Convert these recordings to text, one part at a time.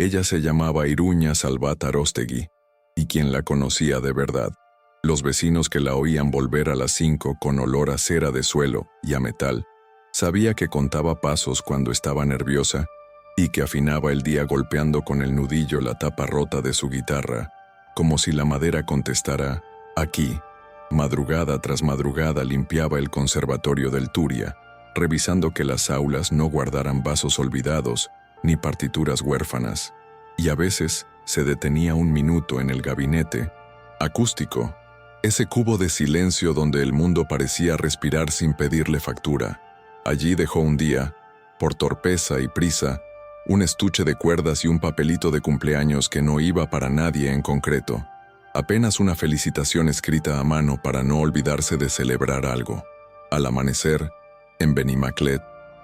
Ella se llamaba Iruña Salvat Aróstegui, y quien la conocía de verdad, los vecinos que la oían volver a las 5 con olor a cera de suelo y a metal, sabía que contaba pasos cuando estaba nerviosa y que afinaba el día golpeando con el nudillo la tapa rota de su guitarra, como si la madera contestara, aquí. Madrugada tras madrugada limpiaba el conservatorio del Turia, revisando que las aulas no guardaran vasos olvidados ni partituras huérfanas, y a veces se detenía un minuto en el gabinete, acústico, ese cubo de silencio donde el mundo parecía respirar sin pedirle factura. Allí dejó un día, por torpeza y prisa, un estuche de cuerdas y un papelito de cumpleaños que no iba para nadie en concreto, apenas una felicitación escrita a mano para no olvidarse de celebrar algo. Al amanecer, en Benimaclet,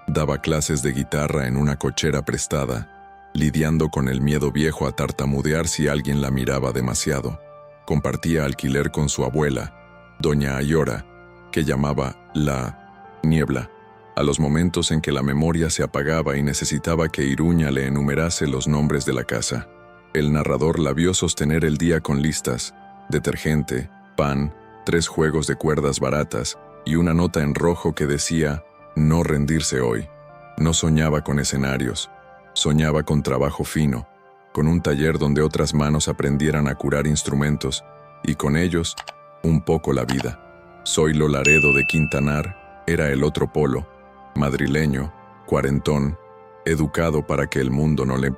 daba clases de guitarra en una cochera prestada, lidiando con el miedo viejo a tartamudear si alguien la miraba demasiado. Compartía alquiler con su abuela, doña Ayora, que llamaba la niebla, a los momentos en que la memoria se apagaba y necesitaba que Iruña le enumerase los nombres de la casa. El narrador la vio sostener el día con listas, detergente, pan, 3 juegos de cuerdas baratas y una nota en rojo que decía no rendirse hoy. No soñaba con escenarios, soñaba con trabajo fino, con un taller donde otras manos aprendieran a curar instrumentos y con ellos, un poco la vida. Zoilo Laredo de Quintanar era el otro polo, madrileño, cuarentón, educado para que el mundo no le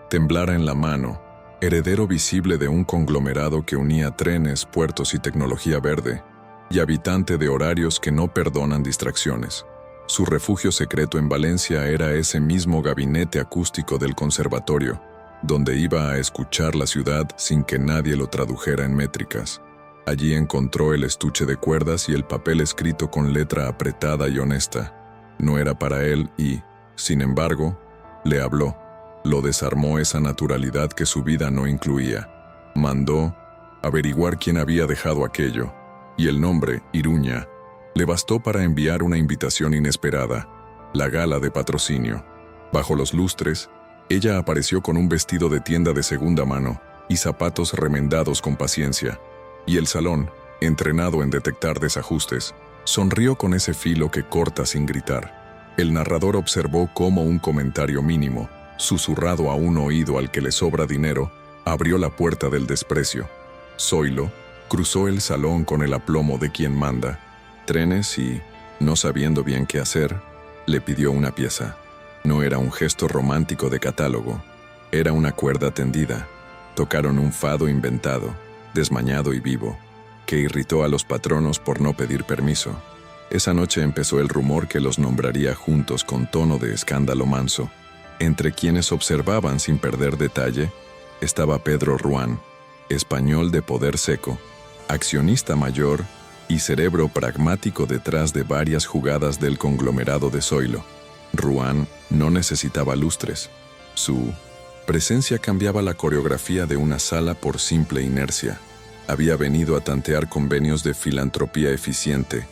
temblara en la mano, heredero visible de un conglomerado que unía trenes, puertos y tecnología verde, y habitante de horarios que no perdonan distracciones. Su refugio secreto en Valencia era ese mismo gabinete acústico del conservatorio, donde iba a escuchar la ciudad sin que nadie lo tradujera en métricas. Allí encontró el estuche de cuerdas y el papel escrito con letra apretada y honesta. No era para él y, sin embargo, le habló. Lo desarmó esa naturalidad que su vida no incluía. Mandó averiguar quién había dejado aquello, y el nombre, Iruña, le bastó para enviar una invitación inesperada, la gala de patrocinio. Bajo los lustres, ella apareció con un vestido de tienda de segunda mano y zapatos remendados con paciencia, y el salón, entrenado en detectar desajustes, sonrió con ese filo que corta sin gritar. El narrador observó cómo un comentario mínimo, susurrado a un oído al que le sobra dinero, abrió la puerta del desprecio. Zoilo cruzó el salón con el aplomo de quien manda trenes y, no sabiendo bien qué hacer, le pidió una pieza. No era un gesto romántico de catálogo, era una cuerda tendida. Tocaron un fado inventado, desmañado y vivo, que irritó a los patronos por no pedir permiso. Esa noche empezó el rumor que los nombraría juntos con tono de escándalo manso. Entre quienes observaban sin perder detalle, estaba Pedro Ruán, español de poder seco, accionista mayor y cerebro pragmático detrás de varias jugadas del conglomerado de Zoilo. Ruán no necesitaba lustres. Su presencia cambiaba la coreografía de una sala por simple inercia. Había venido a tantear convenios de filantropía eficiente,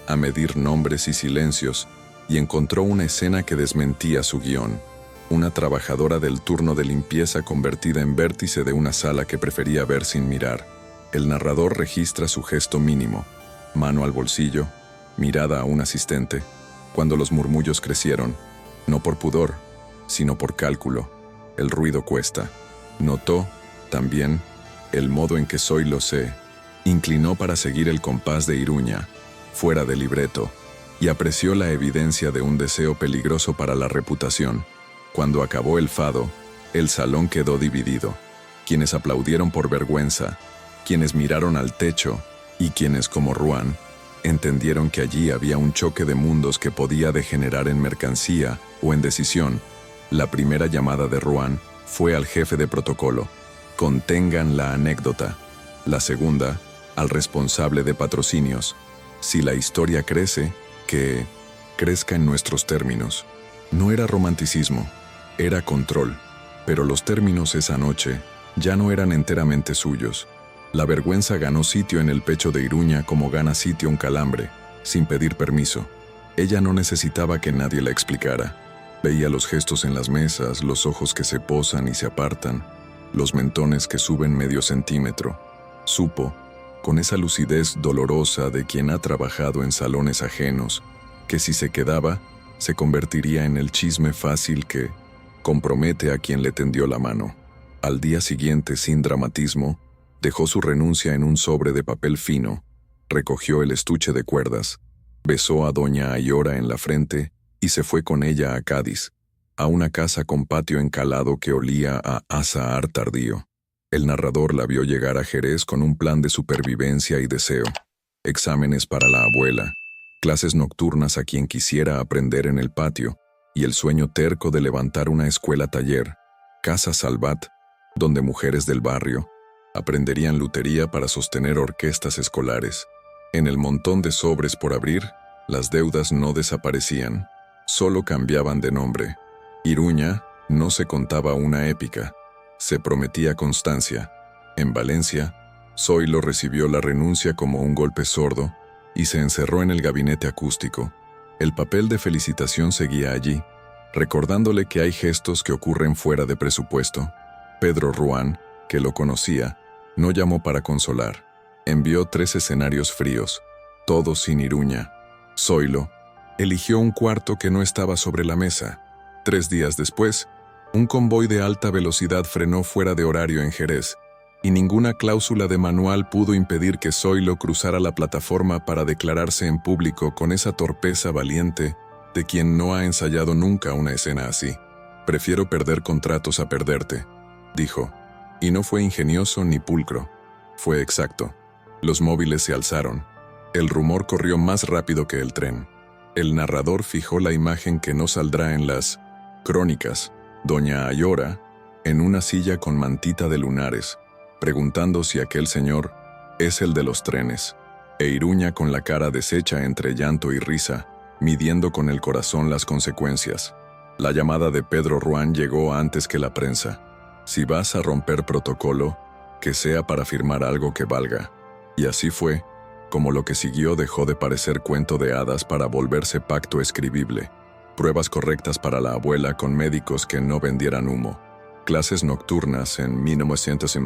a medir nombres y silencios, y encontró una escena que desmentía su guión. Una trabajadora del turno de limpieza convertida en vértice de una sala que prefería ver sin mirar. El narrador registra su gesto mínimo, mano al bolsillo, mirada a un asistente, cuando los murmullos crecieron, no por pudor, sino por cálculo. El ruido cuesta. Notó, también, el modo en que Zoilo se inclinó para seguir el compás de Iruña, fuera de libreto, y apreció la evidencia de un deseo peligroso para la reputación. Cuando acabó el fado, el salón quedó dividido. Quienes aplaudieron por vergüenza, quienes miraron al techo y quienes, como Ruán, entendieron que allí había un choque de mundos que podía degenerar en mercancía o en decisión. La primera llamada de Ruán fue al jefe de protocolo. Contengan la anécdota. La segunda, al responsable de patrocinios. Si la historia crece, que crezca en nuestros términos. No era romanticismo, era control, pero los términos esa noche ya no eran enteramente suyos. La vergüenza ganó sitio en el pecho de Iruña como gana sitio un calambre, sin pedir permiso. Ella no necesitaba que nadie la explicara. Veía los gestos en las mesas, los ojos que se posan y se apartan, los mentones que suben medio centímetro. Supo, con esa lucidez dolorosa de quien ha trabajado en salones ajenos, que si se quedaba, se convertiría en el chisme fácil que compromete a quien le tendió la mano. Al día siguiente, sin dramatismo, dejó su renuncia en un sobre de papel fino, recogió el estuche de cuerdas, besó a doña Ayora en la frente y se fue con ella a Cádiz, a una casa con patio encalado que olía a azahar tardío. El narrador la vio llegar a Jerez con un plan de supervivencia y deseo, exámenes para la abuela, clases nocturnas a quien quisiera aprender en el patio, y el sueño terco de levantar una escuela-taller, Casa Salvat, donde mujeres del barrio aprenderían lutería para sostener orquestas escolares. En el montón de sobres por abrir, las deudas no desaparecían, solo cambiaban de nombre. Iruña no se contaba una épica, se prometía constancia. En Valencia, Zoilo recibió la renuncia como un golpe sordo y se encerró en el gabinete acústico. El papel de felicitación seguía allí, recordándole que hay gestos que ocurren fuera de presupuesto. Pedro Ruán, que lo conocía, no llamó para consolar. Envió 3 escenarios fríos, todos sin Iruña. Zoilo eligió un cuarto que no estaba sobre la mesa. 3 días después, un convoy de alta velocidad frenó fuera de horario en Jerez, y ninguna cláusula de manual pudo impedir que Zoilo cruzara la plataforma para declararse en público con esa torpeza valiente de quien no ha ensayado nunca una escena así. «Prefiero perder contratos a perderte», dijo, y no fue ingenioso ni pulcro. Fue exacto. Los móviles se alzaron. El rumor corrió más rápido que el tren. El narrador fijó la imagen que no saldrá en las crónicas, doña Ayora, en una silla con mantita de lunares, preguntando si aquel señor es el de los trenes, e Iruña con la cara deshecha entre llanto y risa, midiendo con el corazón las consecuencias. La llamada de Pedro Ruán llegó antes que la prensa. «Si vas a romper protocolo, que sea para firmar algo que valga». Y así fue, como lo que siguió dejó de parecer cuento de hadas para volverse pacto escribible. Pruebas correctas para la abuela con médicos que no vendieran humo. Clases nocturnas en 1900.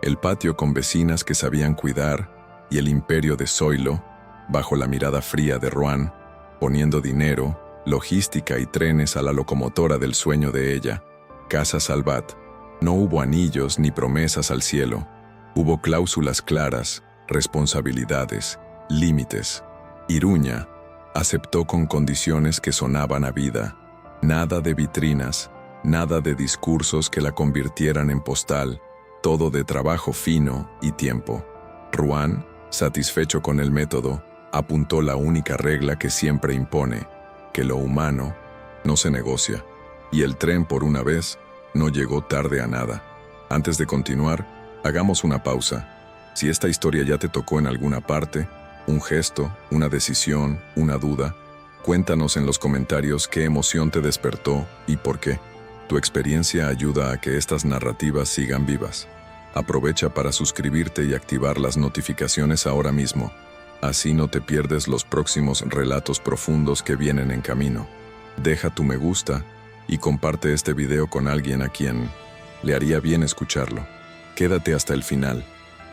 El patio con vecinas que sabían cuidar y el imperio de Zoilo, bajo la mirada fría de Ruán, poniendo dinero, logística y trenes a la locomotora del sueño de ella. Casa Salvat. No hubo anillos ni promesas al cielo. Hubo cláusulas claras, responsabilidades, límites. Iruña aceptó con condiciones que sonaban a vida. Nada de vitrinas, nada de discursos que la convirtieran en postal, todo de trabajo fino y tiempo. Ruán, satisfecho con el método, apuntó la única regla que siempre impone, que lo humano no se negocia. Y el tren, por una vez, no llegó tarde a nada. Antes de continuar, hagamos una pausa. Si esta historia ya te tocó en alguna parte, un gesto, una decisión, una duda, cuéntanos en los comentarios qué emoción te despertó y por qué. Tu experiencia ayuda a que estas narrativas sigan vivas. Aprovecha para suscribirte y activar las notificaciones ahora mismo. Así no te pierdes los próximos relatos profundos que vienen en camino. Deja tu me gusta y comparte este video con alguien a quien le haría bien escucharlo. Quédate hasta el final.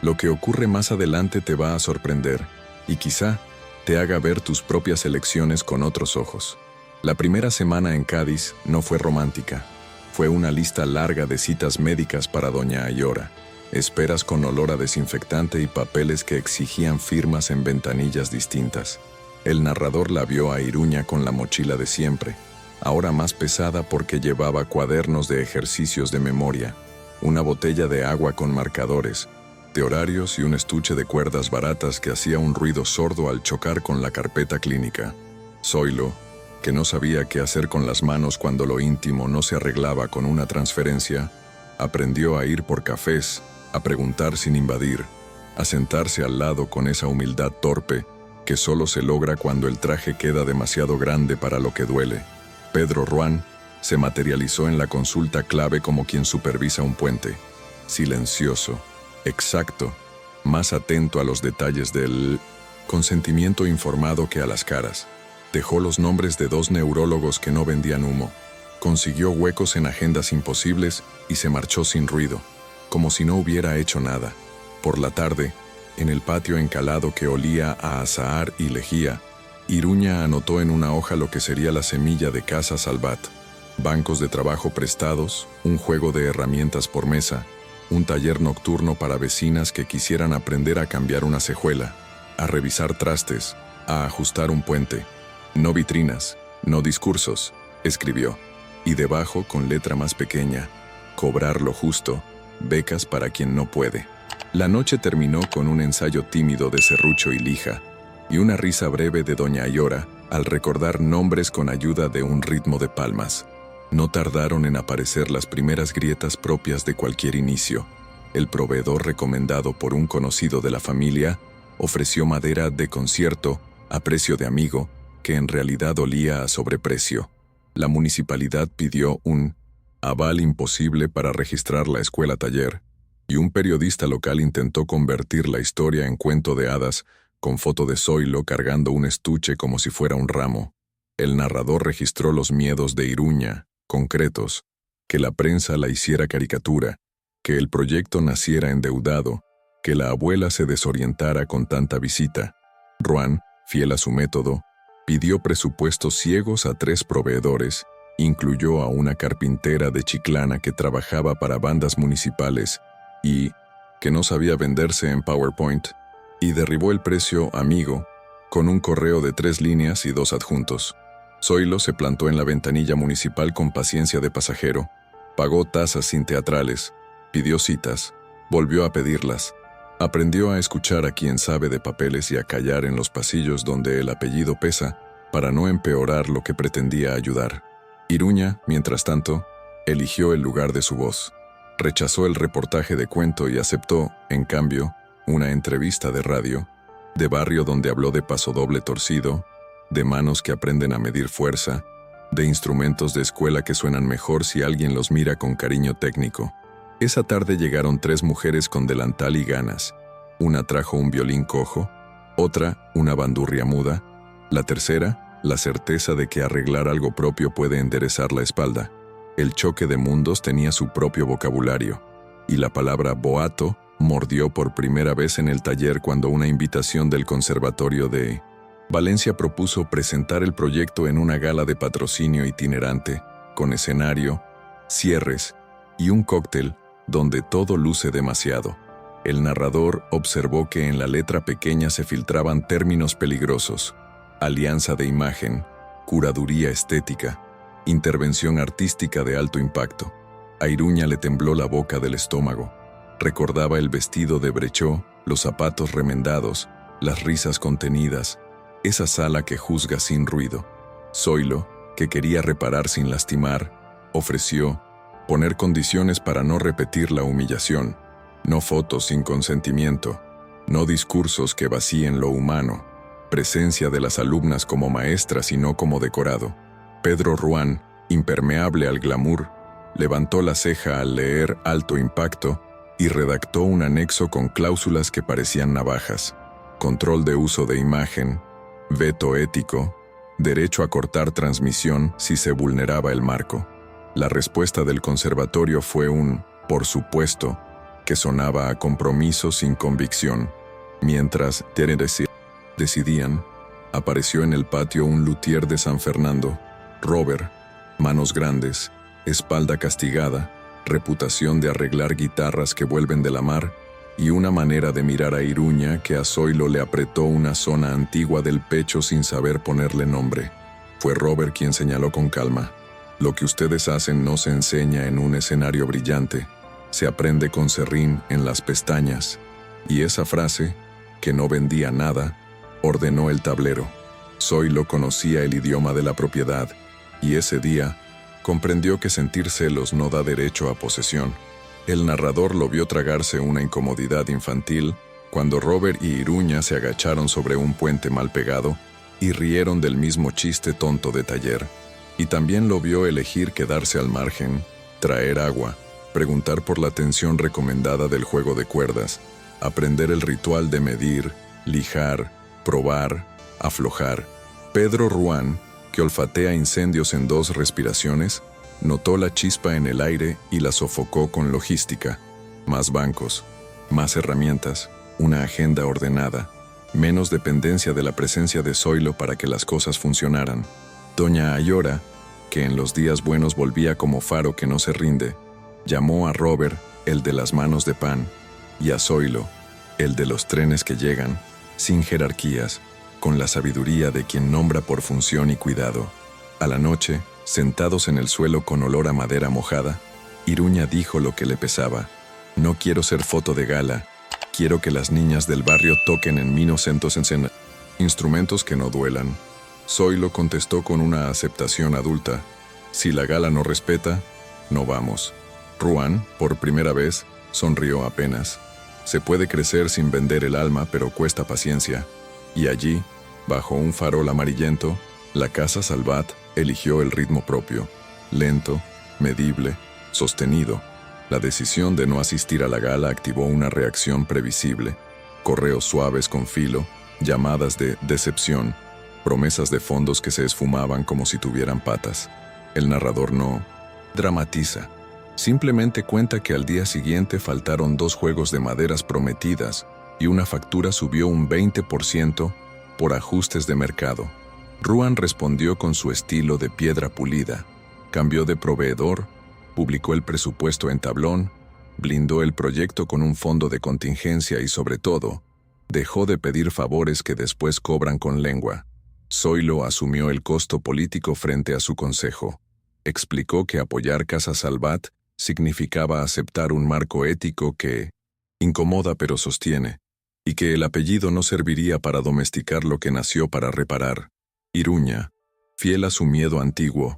Lo que ocurre más adelante te va a sorprender y quizá te haga ver tus propias elecciones con otros ojos. La primera semana en Cádiz no fue romántica. Fue una lista larga de citas médicas para doña Ayora. Esperas con olor a desinfectante y papeles que exigían firmas en ventanillas distintas. El narrador la vio a Iruña con la mochila de siempre, ahora más pesada porque llevaba cuadernos de ejercicios de memoria, una botella de agua con marcadores, de horarios y un estuche de cuerdas baratas que hacía un ruido sordo al chocar con la carpeta clínica. Zoilo, que no sabía qué hacer con las manos cuando lo íntimo no se arreglaba con una transferencia, aprendió a ir por cafés, a preguntar sin invadir, a sentarse al lado con esa humildad torpe que solo se logra cuando el traje queda demasiado grande para lo que duele. Pedro Ruán se materializó en la consulta clave como quien supervisa un puente, silencioso, exacto, más atento a los detalles del consentimiento informado que a las caras. Dejó los nombres de 2 neurólogos que no vendían humo, Consiguió huecos en agendas imposibles y se marchó sin ruido, como si no hubiera hecho nada. Por la tarde, en el patio encalado que olía a azahar y lejía, Iruña anotó en una hoja lo que sería la semilla de Casa Salvat: bancos de trabajo prestados, un juego de herramientas por mesa, un taller nocturno para vecinas que quisieran aprender a cambiar una cejuela, a revisar trastes, a ajustar un puente. No vitrinas, no discursos, escribió. Y debajo, con letra más pequeña, cobrar lo justo, becas para quien no puede. La noche terminó con un ensayo tímido de serrucho y lija, y una risa breve de doña Ayora al recordar nombres con ayuda de un ritmo de palmas. No tardaron en aparecer las primeras grietas propias de cualquier inicio. El proveedor recomendado por un conocido de la familia ofreció madera de concierto a precio de amigo, que en realidad olía a sobreprecio. La municipalidad pidió un aval imposible para registrar la escuela taller, y un periodista local intentó convertir la historia en cuento de hadas con foto de Zoilo cargando un estuche como si fuera un ramo. El narrador registró los miedos de Iruña, concretos, que la prensa la hiciera caricatura, que el proyecto naciera endeudado, que la abuela se desorientara con tanta visita. Ruan, fiel a su método, pidió presupuestos ciegos a 3 proveedores, incluyó a una carpintera de Chiclana que trabajaba para bandas municipales y que no sabía venderse en PowerPoint, y derribó el precio amigo con un correo de 3 líneas y 2 adjuntos. Zoilo se plantó en la ventanilla municipal con paciencia de pasajero, pagó tasas sin teatrales, pidió citas, volvió a pedirlas, aprendió a escuchar a quien sabe de papeles y a callar en los pasillos donde el apellido pesa para no empeorar lo que pretendía ayudar. Iruña, mientras tanto, eligió el lugar de su voz. Rechazó el reportaje de cuento y aceptó, en cambio, una entrevista de radio, de barrio donde habló de pasodoble torcido, de manos que aprenden a medir fuerza, de instrumentos de escuela que suenan mejor si alguien los mira con cariño técnico. Esa tarde llegaron 3 mujeres con delantal y ganas. Una trajo un violín cojo, otra una bandurria muda, la tercera, la certeza de que arreglar algo propio puede enderezar la espalda. El choque de mundos tenía su propio vocabulario, y la palabra boato mordió por primera vez en el taller cuando una invitación del Conservatorio de Valencia propuso presentar el proyecto en una gala de patrocinio itinerante, con escenario, cierres y un cóctel donde todo luce demasiado. El narrador observó que en la letra pequeña se filtraban términos peligrosos: alianza de imagen, curaduría estética, intervención artística de alto impacto. A Iruña le tembló la boca del estómago. Recordaba el vestido de brechó, los zapatos remendados, las risas contenidas, esa sala que juzga sin ruido. Zoilo, que quería reparar sin lastimar, ofreció poner condiciones para no repetir la humillación, no fotos sin consentimiento, no discursos que vacíen lo humano, presencia de las alumnas como maestras y no como decorado. Pedro Ruan, impermeable al glamour, levantó la ceja al leer alto impacto y redactó un anexo con cláusulas que parecían navajas: control de uso de imagen, veto ético, derecho a cortar transmisión si se vulneraba el marco. La respuesta del conservatorio fue un «por supuesto», que sonaba a compromiso sin convicción. Mientras decidían, apareció en el patio un luthier de San Fernando, Robert, manos grandes, espalda castigada, reputación de arreglar guitarras que vuelven de la mar, y una manera de mirar a Iruña que a Zoilo le apretó una zona antigua del pecho sin saber ponerle nombre. Fue Robert quien señaló con calma: lo que ustedes hacen no se enseña en un escenario brillante, se aprende con serrín en las pestañas. Y esa frase, que no vendía nada, ordenó el tablero. Zoilo conocía el idioma de la propiedad, y ese día comprendió que sentir celos no da derecho a posesión. El narrador lo vio tragarse una incomodidad infantil cuando Robert y Iruña se agacharon sobre un puente mal pegado y rieron del mismo chiste tonto de taller. Y también lo vio elegir quedarse al margen, traer agua, preguntar por la tensión recomendada del juego de cuerdas, aprender el ritual de medir, lijar, probar, aflojar. Pedro Ruan, que olfatea incendios en 2 respiraciones, Notó la chispa en el aire y la sofocó con logística. Más bancos, más herramientas, una agenda ordenada, menos dependencia de la presencia de Zoilo para que las cosas funcionaran. Doña Ayora, que en los días buenos volvía como faro que no se rinde, llamó a Robert, el de las manos de pan, y a Zoilo, el de los trenes que llegan, sin jerarquías, con la sabiduría de quien nombra por función y cuidado. A la noche, sentados en el suelo con olor a madera mojada, Iruña dijo lo que le pesaba. No quiero ser foto de gala, quiero que las niñas del barrio toquen en instrumentos que no duelan. Zoilo contestó con una aceptación adulta. Si la gala no respeta, no vamos. Ruan, por primera vez, sonrió apenas. Se puede crecer sin vender el alma, pero cuesta paciencia. Y allí, bajo un farol amarillento, la casa Salvat eligió el ritmo propio, lento, medible, sostenido. La decisión de no asistir a la gala activó una reacción previsible. Correos suaves con filo, llamadas de decepción, promesas de fondos que se esfumaban como si tuvieran patas. El narrador no dramatiza. Simplemente cuenta que al día siguiente faltaron 2 juegos de maderas prometidas y una factura subió un 20% por ajustes de mercado. Ruan respondió con su estilo de piedra pulida. Cambió de proveedor, publicó el presupuesto en tablón, blindó el proyecto con un fondo de contingencia y, sobre todo, dejó de pedir favores que después cobran con lengua. Zoilo asumió el costo político frente a su consejo. Explicó que apoyar Casa Salvat significaba aceptar un marco ético que incomoda pero sostiene, y que el apellido no serviría para domesticar lo que nació para reparar. Iruña, fiel a su miedo antiguo,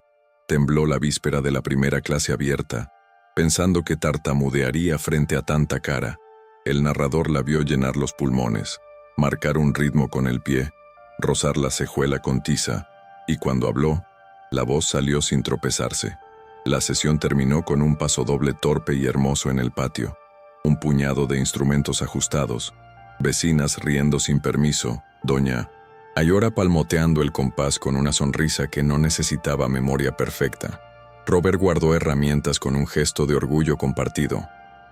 tembló la víspera de la primera clase abierta, pensando que tartamudearía frente a tanta cara. El narrador la vio llenar los pulmones, marcar un ritmo con el pie, rozar la cejuela con tiza, y cuando habló, la voz salió sin tropezarse. La sesión terminó con un pasodoble torpe y hermoso en el patio, un puñado de instrumentos ajustados, vecinas riendo sin permiso, doña Ayora palmoteando el compás con una sonrisa que no necesitaba memoria perfecta. Robert guardó herramientas con un gesto de orgullo compartido.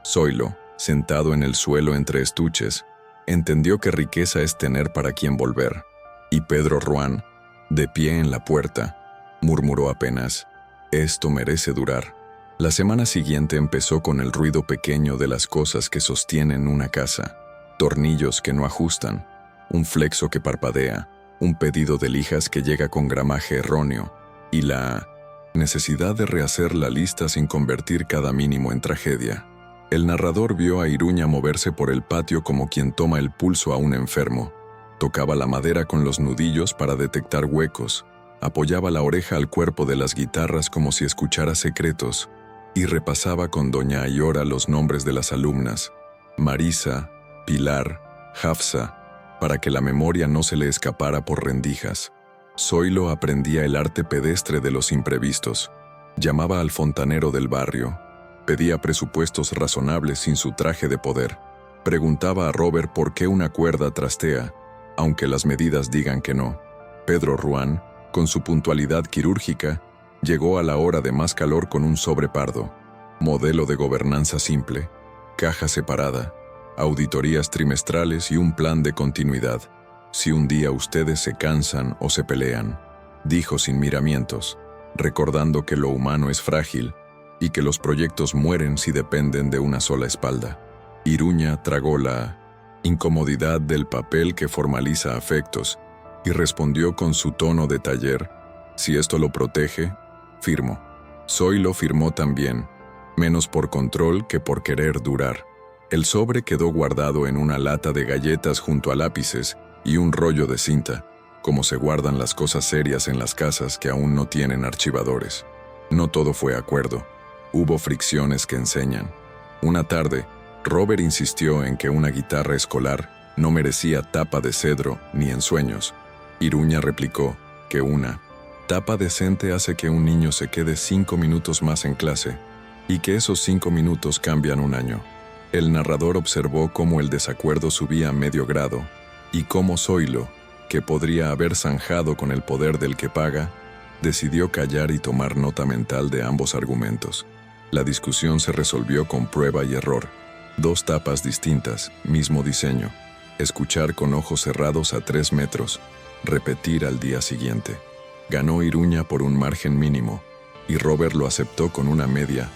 Zoilo, sentado en el suelo entre estuches, entendió que riqueza es tener para quien volver. Y Pedro Ruan, de pie en la puerta, murmuró apenas: «Esto merece durar». La semana siguiente empezó con el ruido pequeño de las cosas que sostienen una casa. Tornillos que no ajustan, un flexo que parpadea, un pedido de lijas que llega con gramaje erróneo, y la necesidad de rehacer la lista sin convertir cada mínimo en tragedia. El narrador vio a Iruña moverse por el patio como quien toma el pulso a un enfermo. Tocaba la madera con los nudillos para detectar huecos, apoyaba la oreja al cuerpo de las guitarras como si escuchara secretos, y repasaba con doña Ayora los nombres de las alumnas, Marisa, Pilar, Hafsa, para que la memoria no se le escapara por rendijas. Zoilo aprendía el arte pedestre de los imprevistos. Llamaba al fontanero del barrio. Pedía presupuestos razonables sin su traje de poder. Preguntaba a Robert por qué una cuerda trastea, aunque las medidas digan que no. Pedro Ruan, con su puntualidad quirúrgica, llegó a la hora de más calor con un sobre pardo, modelo de gobernanza simple, caja separada, auditorías trimestrales y un plan de continuidad. Si un día ustedes se cansan o se pelean, dijo sin miramientos, recordando que lo humano es frágil y que los proyectos mueren si dependen de una sola espalda. Iruña tragó la incomodidad del papel que formaliza afectos y respondió con su tono de taller: «Si esto lo protege, firmo». Zoilo firmó también, menos por control que por querer durar. El sobre quedó guardado en una lata de galletas junto a lápices y un rollo de cinta, como se guardan las cosas serias en las casas que aún no tienen archivadores. No todo fue acuerdo. Hubo fricciones que enseñan. Una tarde, Robert insistió en que una guitarra escolar no merecía tapa de cedro ni ensueños. Iruña replicó que una tapa decente hace que un niño se quede 5 minutos más en clase, y que esos 5 minutos cambian un año. El narrador observó cómo el desacuerdo subía a medio grado, y cómo Zoilo, que podría haber zanjado con el poder del que paga, Decidió callar y tomar nota mental de ambos argumentos. La discusión se resolvió con prueba y error. 2 tapas distintas, mismo diseño. Escuchar con ojos cerrados a 3 metros. Repetir al día siguiente. Ganó Iruña por un margen mínimo, y Robert lo aceptó con una media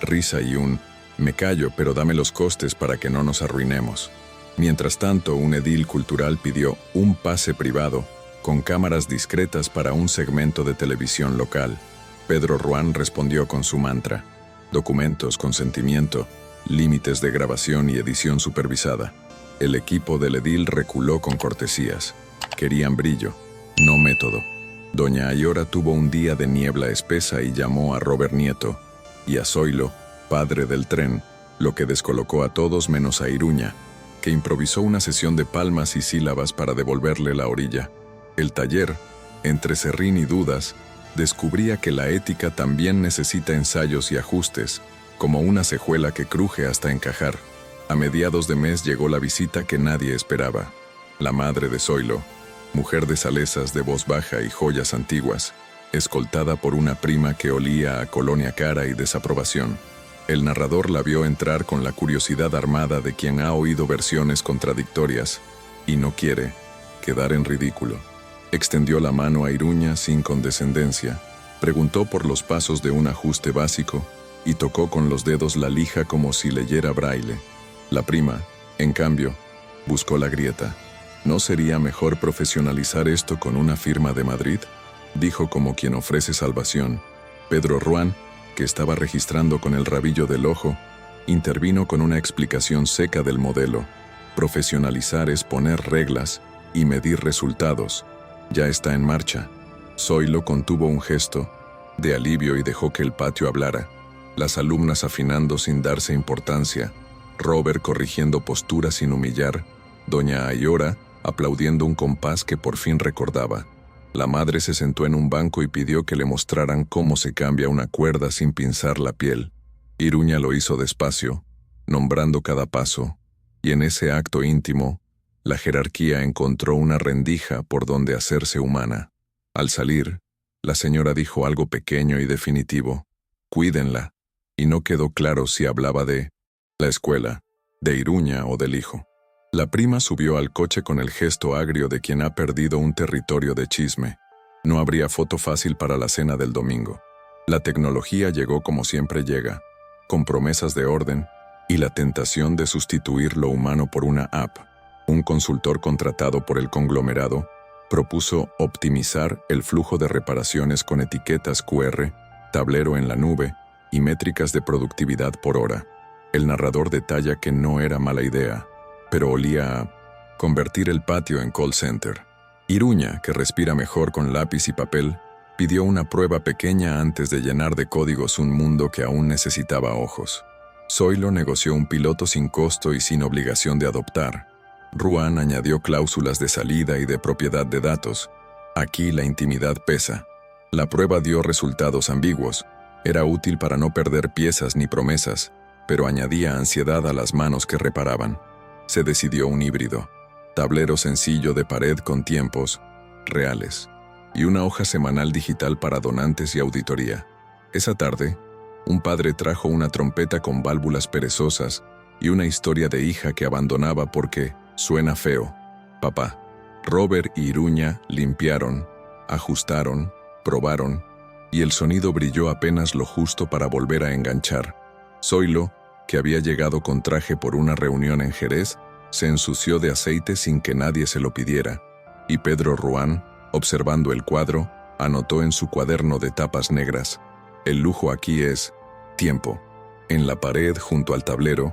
risa y un «me callo, pero dame los costes para que no nos arruinemos». Mientras tanto, un edil cultural pidió un pase privado con cámaras discretas para un segmento de televisión local. Pedro Ruán respondió con su mantra: documentos, consentimiento, límites de grabación y edición supervisada. El equipo del edil reculó con cortesías. Querían brillo, no método. Doña Ayora tuvo un día de niebla espesa y llamó a Robert Nieto y a Zoilo, padre del tren, lo que descolocó a todos menos a Iruña, que improvisó una sesión de palmas y sílabas para devolverle la orilla. El taller, entre serrín y dudas, descubría que la ética también necesita ensayos y ajustes, como una cejuela que cruje hasta encajar. A mediados de mes llegó la visita que nadie esperaba. La madre de Zoilo, mujer de salesas, de voz baja y joyas antiguas, escoltada por una prima que olía a colonia cara y desaprobación. El narrador la vio entrar con la curiosidad armada de quien ha oído versiones contradictorias y no quiere quedar en ridículo. Extendió la mano a Iruña sin condescendencia, preguntó por los pasos de un ajuste básico y tocó con los dedos la lija como si leyera braille. La prima, en cambio, buscó la grieta. ¿No sería mejor profesionalizar esto con una firma de Madrid?, dijo como quien ofrece salvación. Pedro Ruán, que estaba registrando con el rabillo del ojo, intervino con una explicación seca del modelo. Profesionalizar es poner reglas y medir resultados. Ya está en marcha. Zoilo contuvo un gesto de alivio y dejó que el patio hablara. Las alumnas afinando sin darse importancia, Robert corrigiendo posturas sin humillar, doña Ayora aplaudiendo un compás que por fin recordaba. La madre se sentó en un banco y pidió que le mostraran cómo se cambia una cuerda sin pinzar la piel. Iruña lo hizo despacio, nombrando cada paso, y en ese acto íntimo, la jerarquía encontró una rendija por donde hacerse humana. Al salir, la señora dijo algo pequeño y definitivo: «Cuídenla», y no quedó claro si hablaba de la escuela, de Iruña o del hijo. La prima subió al coche con el gesto agrio de quien ha perdido un territorio de chisme. No habría foto fácil para la cena del domingo. La tecnología llegó como siempre llega, con promesas de orden y la tentación de sustituir lo humano por una app. Un consultor contratado por el conglomerado propuso optimizar el flujo de reparaciones con etiquetas QR, tablero en la nube y métricas de productividad por hora. El narrador detalla que no era mala idea, pero olía a convertir el patio en call center. Iruña, que respira mejor con lápiz y papel, pidió una prueba pequeña antes de llenar de códigos un mundo que aún necesitaba ojos. Zoilo negoció un piloto sin costo y sin obligación de adoptar. Ruán añadió cláusulas de salida y de propiedad de datos. Aquí la intimidad pesa. La prueba dio resultados ambiguos. Era útil para no perder piezas ni promesas, pero añadía ansiedad a las manos que reparaban. Se decidió un híbrido: tablero sencillo de pared con tiempos reales y una hoja semanal digital para donantes y auditoría. Esa tarde, un padre trajo una trompeta con válvulas perezosas y una historia de hija que abandonaba porque suena feo. Papá. Robert y Iruña limpiaron, ajustaron, probaron, y el sonido brilló apenas lo justo para volver a enganchar. Zoilo, que había llegado con traje por una reunión en Jerez, se ensució de aceite sin que nadie se lo pidiera, y Pedro Ruán, observando el cuadro, anotó en su cuaderno de tapas negras: el lujo aquí es tiempo. En la pared, junto al tablero,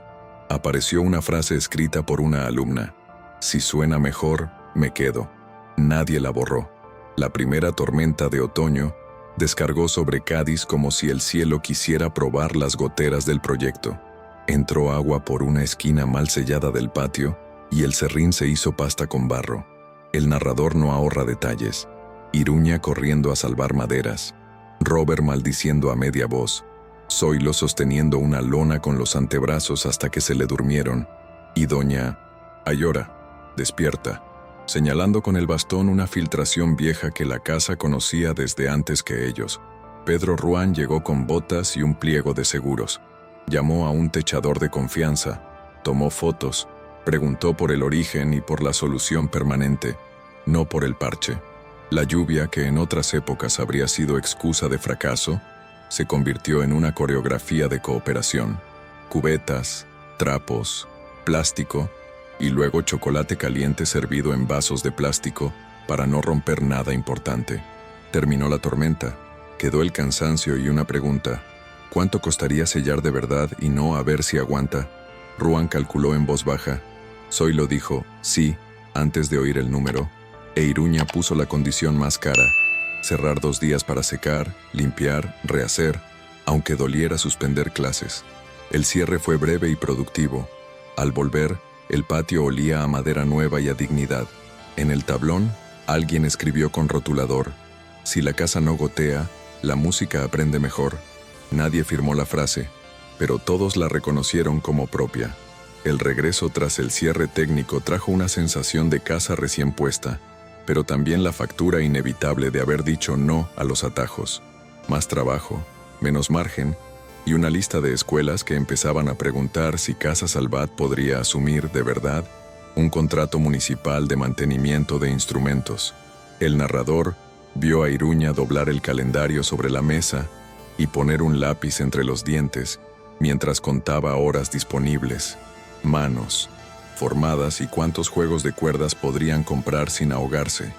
apareció una frase escrita por una alumna: si suena mejor, me quedo. Nadie la borró. La primera tormenta de otoño descargó sobre Cádiz como si el cielo quisiera probar las goteras del proyecto. Entró agua por una esquina mal sellada del patio y el serrín se hizo pasta con barro. El narrador no ahorra detalles. Iruña corriendo a salvar maderas, Robert maldiciendo a media voz, Zoilo sosteniendo una lona con los antebrazos hasta que se le durmieron, y doña Ayora, despierta, señalando con el bastón una filtración vieja que la casa conocía desde antes que ellos. Pedro Ruán llegó con botas y un pliego de seguros. Llamó a un techador de confianza, tomó fotos, preguntó por el origen y por la solución permanente, no por el parche. La lluvia, que en otras épocas habría sido excusa de fracaso, se convirtió en una coreografía de cooperación. Cubetas, trapos, plástico y luego chocolate caliente servido en vasos de plástico para no romper nada importante. Terminó la tormenta, quedó el cansancio y una pregunta: ¿cuánto costaría sellar de verdad y no a ver si aguanta? Ruán calculó en voz baja. Zoilo dijo sí antes de oír el número, e Iruña puso la condición más cara: cerrar 2 días para secar, limpiar, rehacer, aunque doliera suspender clases. El cierre fue breve y productivo. Al volver, el patio olía a madera nueva y a dignidad. En el tablón, alguien escribió con rotulador: si la casa no gotea, la música aprende mejor. Nadie firmó la frase, pero todos la reconocieron como propia. El regreso tras el cierre técnico trajo una sensación de casa recién puesta, pero también la factura inevitable de haber dicho no a los atajos. Más trabajo, menos margen, y una lista de escuelas que empezaban a preguntar si Casa Salvat podría asumir, de verdad, un contrato municipal de mantenimiento de instrumentos. El narrador vio a Iruña doblar el calendario sobre la mesa y poner un lápiz entre los dientes mientras contaba horas disponibles, manos formadas y cuántos juegos de cuerdas podrían comprar sin ahogarse.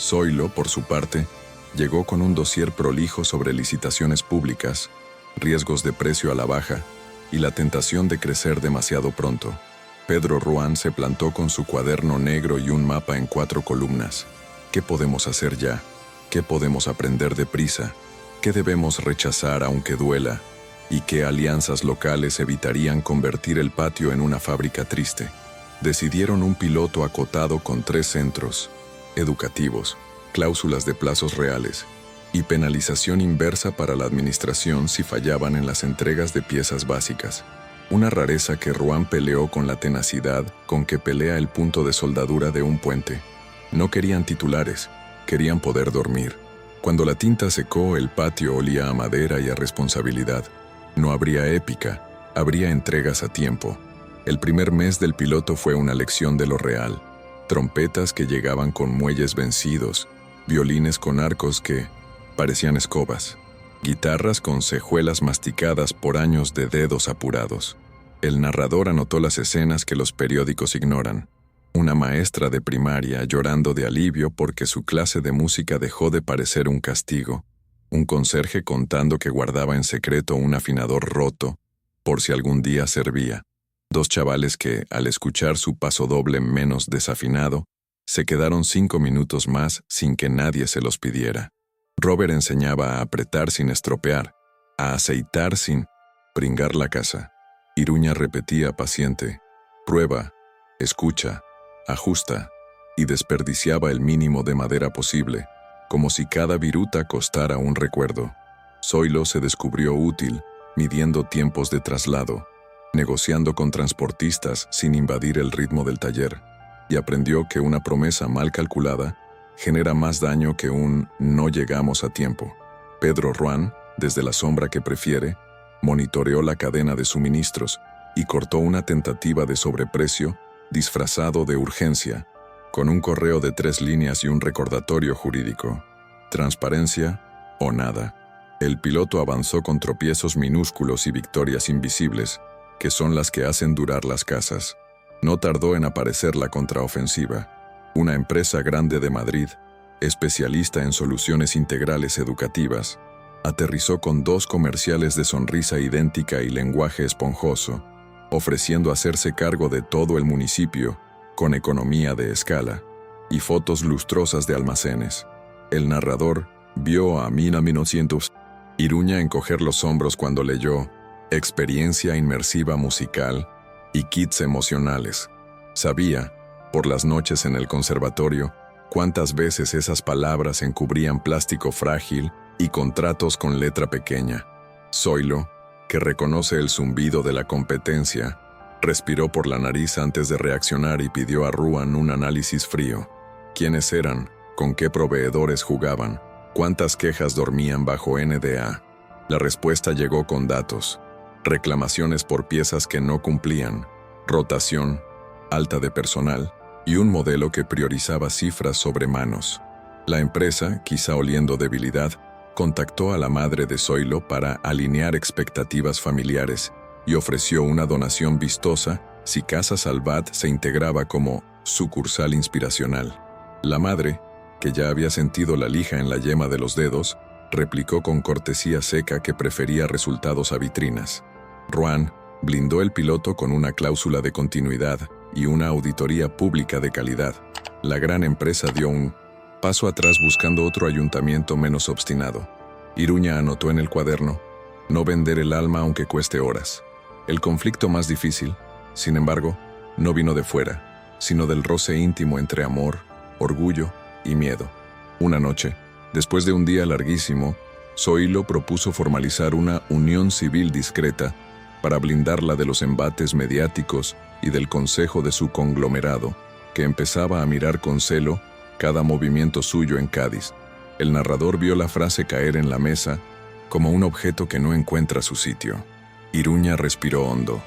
Zoilo, por su parte, llegó con un dossier prolijo sobre licitaciones públicas, riesgos de precio a la baja y la tentación de crecer demasiado pronto. Pedro Ruán se plantó con su cuaderno negro y un mapa en 4 columnas. ¿Qué podemos hacer ya? ¿Qué podemos aprender deprisa? ¿Qué debemos rechazar aunque duela? ¿Y qué alianzas locales evitarían convertir el patio en una fábrica triste? Decidieron un piloto acotado con 3 centros educativos, cláusulas de plazos reales y penalización inversa para la administración si fallaban en las entregas de piezas básicas. Una rareza que Ruán peleó con la tenacidad con que pelea el punto de soldadura de un puente. No querían titulares, querían poder dormir. Cuando la tinta secó, el patio olía a madera y a responsabilidad. No habría épica, habría entregas a tiempo. El primer mes del piloto fue una lección de lo real. Trompetas que llegaban con muelles vencidos, violines con arcos que parecían escobas, guitarras con cejuelas masticadas por años de dedos apurados. El narrador anotó las escenas que los periódicos ignoran. Una maestra de primaria llorando de alivio porque su clase de música dejó de parecer un castigo. Un conserje contando que guardaba en secreto un afinador roto, por si algún día servía. 2 chavales que, al escuchar su pasodoble menos desafinado, se quedaron 5 minutos más sin que nadie se los pidiera. Robert enseñaba a apretar sin estropear, a aceitar sin pringar la casa. Iruña repetía paciente: prueba, escucha, ajusta, y desperdiciaba el mínimo de madera posible, como si cada viruta costara un recuerdo. Zoilo se descubrió útil, midiendo tiempos de traslado, negociando con transportistas sin invadir el ritmo del taller, y aprendió que una promesa mal calculada genera más daño que un no llegamos a tiempo. Pedro Ruán, desde la sombra que prefiere, monitoreó la cadena de suministros y cortó una tentativa de sobreprecio disfrazado de urgencia, con un correo de 3 líneas y un recordatorio jurídico. Transparencia o nada. El piloto avanzó con tropiezos minúsculos y victorias invisibles, que son las que hacen durar las casas. No tardó en aparecer la contraofensiva. Una empresa grande de Madrid, especialista en soluciones integrales educativas, aterrizó con 2 comerciales de sonrisa idéntica y lenguaje esponjoso, ofreciendo hacerse cargo de todo el municipio, con economía de escala, y fotos lustrosas de almacenes. El narrador vio a 1900 Iruña encoger los hombros cuando leyó experiencia inmersiva musical y kits emocionales. Sabía, por las noches en el conservatorio, cuántas veces esas palabras encubrían plástico frágil y contratos con letra pequeña. Zoilo, que reconoce el zumbido de la competencia, respiró por la nariz antes de reaccionar y pidió a Ruán un análisis frío. quiénes eran, con qué proveedores jugaban, cuántas quejas dormían bajo NDA. La respuesta llegó con datos, reclamaciones por piezas que no cumplían, rotación, alta de personal y un modelo que priorizaba cifras sobre manos. La empresa, quizá oliendo debilidad, contactó a la madre de Zoilo para alinear expectativas familiares y ofreció una donación vistosa si Casa Salvat se integraba como sucursal inspiracional. La madre, que ya había sentido la lija en la yema de los dedos, replicó con cortesía seca que prefería resultados a vitrinas. Ruan blindó el piloto con una cláusula de continuidad y una auditoría pública de calidad. La gran empresa dio un paso atrás buscando otro ayuntamiento menos obstinado. Iruña anotó en el cuaderno: no vender el alma aunque cueste horas. El conflicto más difícil, sin embargo, no vino de fuera, sino del roce íntimo entre amor, orgullo y miedo. Una noche, después de un día larguísimo, Zoilo propuso formalizar una unión civil discreta para blindarla de los embates mediáticos y del consejo de su conglomerado, que empezaba a mirar con celo cada movimiento suyo en Cádiz. El narrador vio la frase caer en la mesa como un objeto que no encuentra su sitio. Iruña respiró hondo.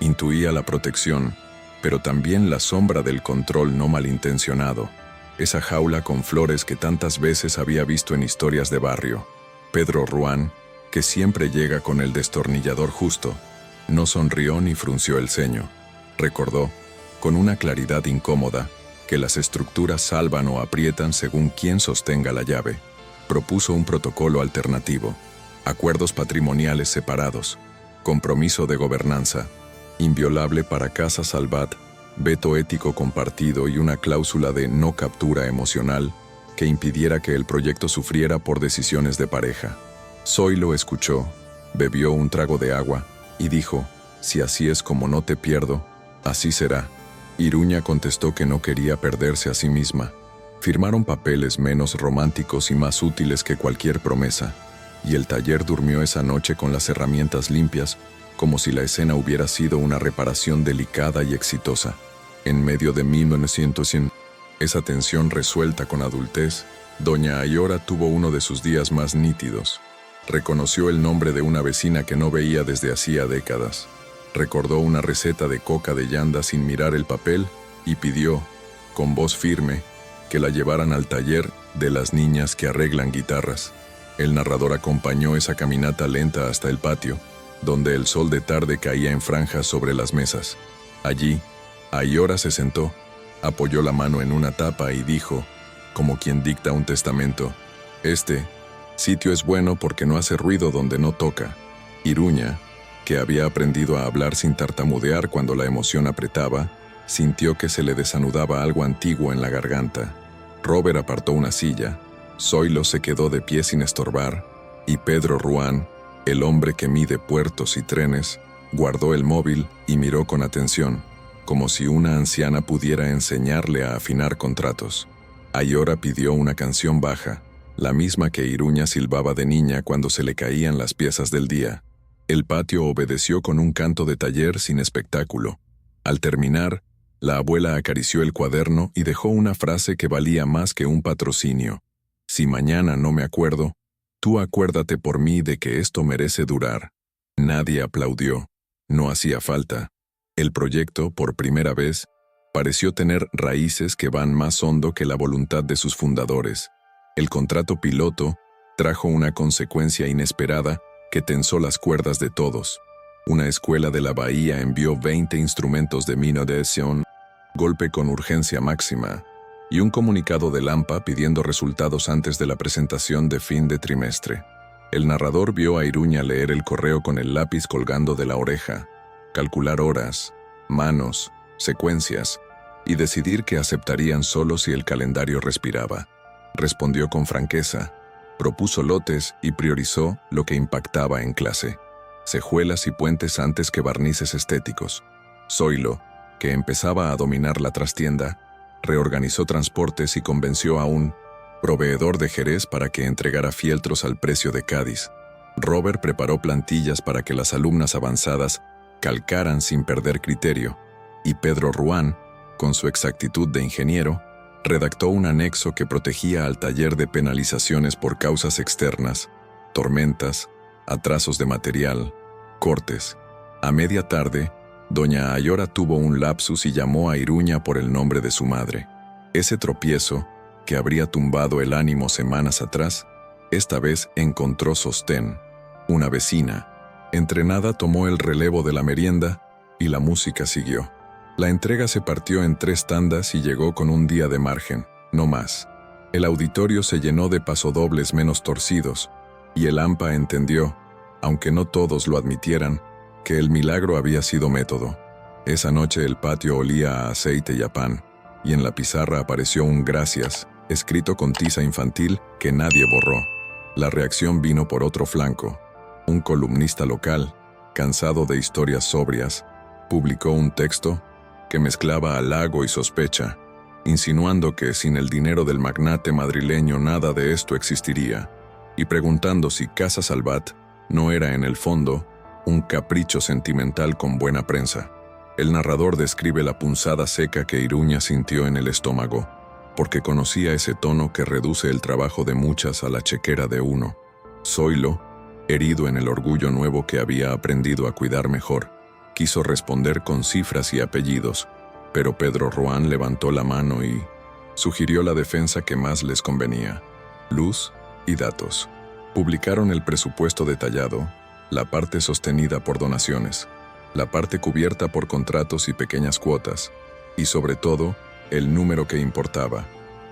Intuía la protección, pero también la sombra del control no malintencionado. Esa jaula con flores que tantas veces había visto en historias de barrio. Pedro Ruan, que siempre llega con el destornillador justo, no sonrió ni frunció el ceño. Recordó, con una claridad incómoda, que las estructuras salvan o aprietan según quién sostenga la llave. Propuso un protocolo alternativo: acuerdos patrimoniales separados, compromiso de gobernanza, inviolable para Casa Salvat, veto ético compartido y una cláusula de no captura emocional que impidiera que el proyecto sufriera por decisiones de pareja. Zoilo escuchó, bebió un trago de agua y dijo: si así es como no te pierdo, así será. Iruña contestó que no quería perderse a sí misma. Firmaron papeles menos románticos y más útiles que cualquier promesa, y el taller durmió esa noche con las herramientas limpias, como si la escena hubiera sido una reparación delicada y exitosa. En medio de 1900, esa tensión resuelta con adultez, doña Ayora tuvo uno de sus días más nítidos. Reconoció el nombre de una vecina que no veía desde hacía décadas. Recordó una receta de coca de llanda sin mirar el papel y pidió, con voz firme, que la llevaran al taller de las niñas que arreglan guitarras. El narrador acompañó esa caminata lenta hasta el patio, donde el sol de tarde caía en franjas sobre las mesas. Allí, Ayora se sentó, apoyó la mano en una tapa y dijo, como quien dicta un testamento: este sitio es bueno porque no hace ruido donde no toca. Iruña, que había aprendido a hablar sin tartamudear cuando la emoción apretaba, sintió que se le desanudaba algo antiguo en la garganta. Robert apartó una silla, Zoilo se quedó de pie sin estorbar, y Pedro Ruan, el hombre que mide puertos y trenes, guardó el móvil y miró con atención, como si una anciana pudiera enseñarle a afinar contratos. Ayora pidió una canción baja, la misma que Iruña silbaba de niña cuando se le caían las piezas del día. El patio obedeció con un canto de taller sin espectáculo. Al terminar, la abuela acarició el cuaderno y dejó una frase que valía más que un patrocinio: si mañana no me acuerdo, tú acuérdate por mí de que esto merece durar. Nadie aplaudió. No hacía falta. El proyecto, por primera vez, pareció tener raíces que van más hondo que la voluntad de sus fundadores. El contrato piloto trajo una consecuencia inesperada que tensó las cuerdas de todos. Una escuela de la Bahía envió 20 instrumentos de minorización, golpe con urgencia máxima, y un comunicado de Lampa pidiendo resultados antes de la presentación de fin de trimestre. El narrador vio a Iruña leer el correo con el lápiz colgando de la oreja, calcular horas, manos, secuencias, y decidir que aceptarían solo si el calendario respiraba. Respondió con franqueza, propuso lotes y priorizó lo que impactaba en clase: cejuelas y puentes antes que barnices estéticos. Zoilo, que empezaba a dominar la trastienda, reorganizó transportes y convenció a un proveedor de Jerez para que entregara fieltros al precio de Cádiz. Robert preparó plantillas para que las alumnas avanzadas calcaran sin perder criterio, y Pedro Ruan, con su exactitud de ingeniero, Redactó un anexo que protegía al taller de penalizaciones por causas externas, tormentas, atrasos de material, cortes. A media tarde, doña Ayora tuvo un lapsus y llamó a Iruña por el nombre de su madre. Ese tropiezo, que habría tumbado el ánimo semanas atrás, esta vez encontró sostén. Una vecina, entrenada, tomó el relevo de la merienda y la música siguió. La entrega se partió en 3 tandas y llegó con un día de margen, no más. El auditorio se llenó de pasodobles menos torcidos, y el AMPA entendió, aunque no todos lo admitieran, que el milagro había sido método. Esa noche el patio olía a aceite y a pan, y en la pizarra apareció un gracias, escrito con tiza infantil, que nadie borró. La reacción vino por otro flanco. Un columnista local, cansado de historias sobrias, publicó un texto que mezclaba halago y sospecha, insinuando que sin el dinero del magnate madrileño nada de esto existiría, y preguntando si Casa Salvat no era en el fondo un capricho sentimental con buena prensa. El narrador describe la punzada seca que Iruña sintió en el estómago, porque conocía ese tono que reduce el trabajo de muchas a la chequera de uno. Zoilo, herido en el orgullo nuevo que había aprendido a cuidar mejor, quiso responder con cifras y apellidos, pero Pedro Ruán levantó la mano y sugirió la defensa que más les convenía: luz y datos. Publicaron el presupuesto detallado, la parte sostenida por donaciones, la parte cubierta por contratos y pequeñas cuotas, y sobre todo, el número que importaba: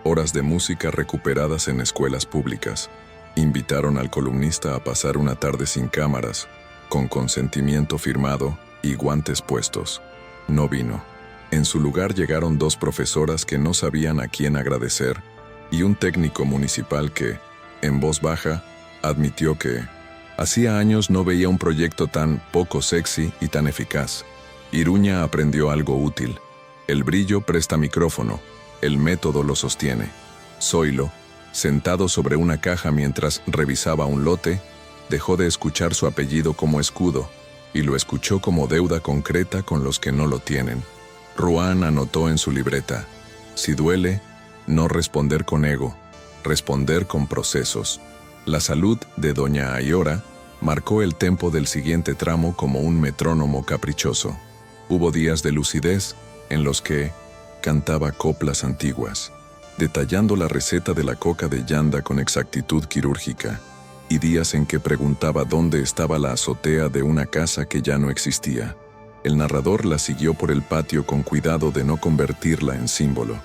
horas de música recuperadas en escuelas públicas. Invitaron al columnista a pasar una tarde sin cámaras, con consentimiento firmado y guantes puestos. No vino. En su lugar llegaron 2 profesoras que no sabían a quién agradecer y un técnico municipal que, en voz baja, admitió que hacía años no veía un proyecto tan poco sexy y tan eficaz. Iruña aprendió algo útil. El brillo presta micrófono, el método lo sostiene. Zoilo, sentado sobre una caja mientras revisaba un lote, dejó de escuchar su apellido como escudo y lo escuchó como deuda concreta con los que no lo tienen. Ruán anotó en su libreta: si duele, no responder con ego, responder con procesos. La salud de doña Ayora marcó el tempo del siguiente tramo como un metrónomo caprichoso. Hubo días de lucidez en los que cantaba coplas antiguas, detallando la receta de la coca de llanda con exactitud quirúrgica, y días en que preguntaba dónde estaba la azotea de una casa que ya no existía. El narrador la siguió por el patio con cuidado de no convertirla en símbolo.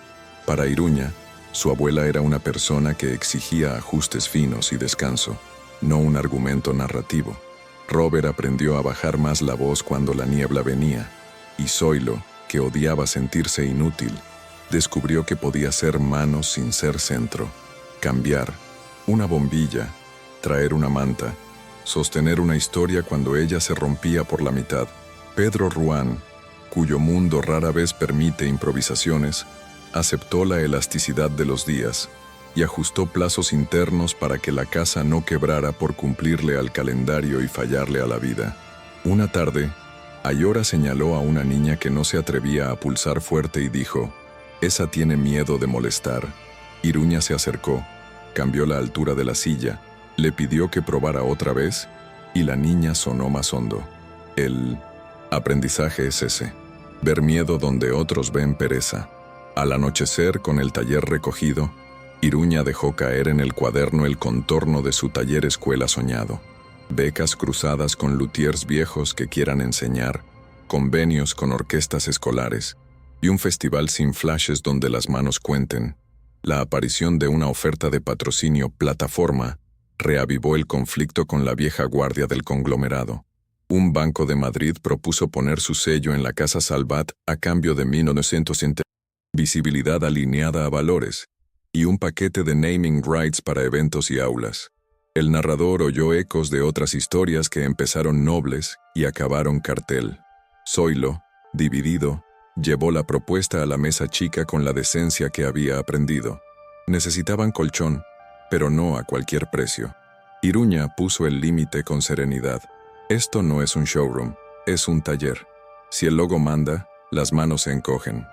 Para Iruña, su abuela era una persona que exigía ajustes finos y descanso, no un argumento narrativo. Robert aprendió a bajar más la voz cuando la niebla venía, y Zoilo, que odiaba sentirse inútil, descubrió que podía ser manos sin ser centro, cambiar una bombilla, traer una manta, sostener una historia cuando ella se rompía por la mitad. Pedro Ruán, cuyo mundo rara vez permite improvisaciones, aceptó la elasticidad de los días y ajustó plazos internos para que la casa no quebrara por cumplirle al calendario y fallarle a la vida. Una tarde, Ayora señaló a una niña que no se atrevía a pulsar fuerte y dijo: «Esa tiene miedo de molestar». Iruña se acercó, cambió la altura de la silla, le pidió que probara otra vez y la niña sonó más hondo. El aprendizaje es ese: ver miedo donde otros ven pereza. Al anochecer, con el taller recogido, Iruña dejó caer en el cuaderno el contorno de su taller escuela soñado. Becas cruzadas con luthiers viejos que quieran enseñar, convenios con orquestas escolares y un festival sin flashes donde las manos cuenten. La aparición de una oferta de patrocinio plataforma reavivó el conflicto con la vieja guardia del conglomerado. Un banco de Madrid propuso poner su sello en la Casa Salvat a cambio de 1900 visibilidad alineada a valores y un paquete de naming rights para eventos y aulas. El narrador oyó ecos de otras historias que empezaron nobles y acabaron cartel. Zoilo, dividido, llevó la propuesta a la mesa chica con la decencia que había aprendido. Necesitaban colchón, pero no a cualquier precio. Iruña puso el límite con serenidad. Esto no es un showroom, es un taller. Si el logo manda, las manos se encogen.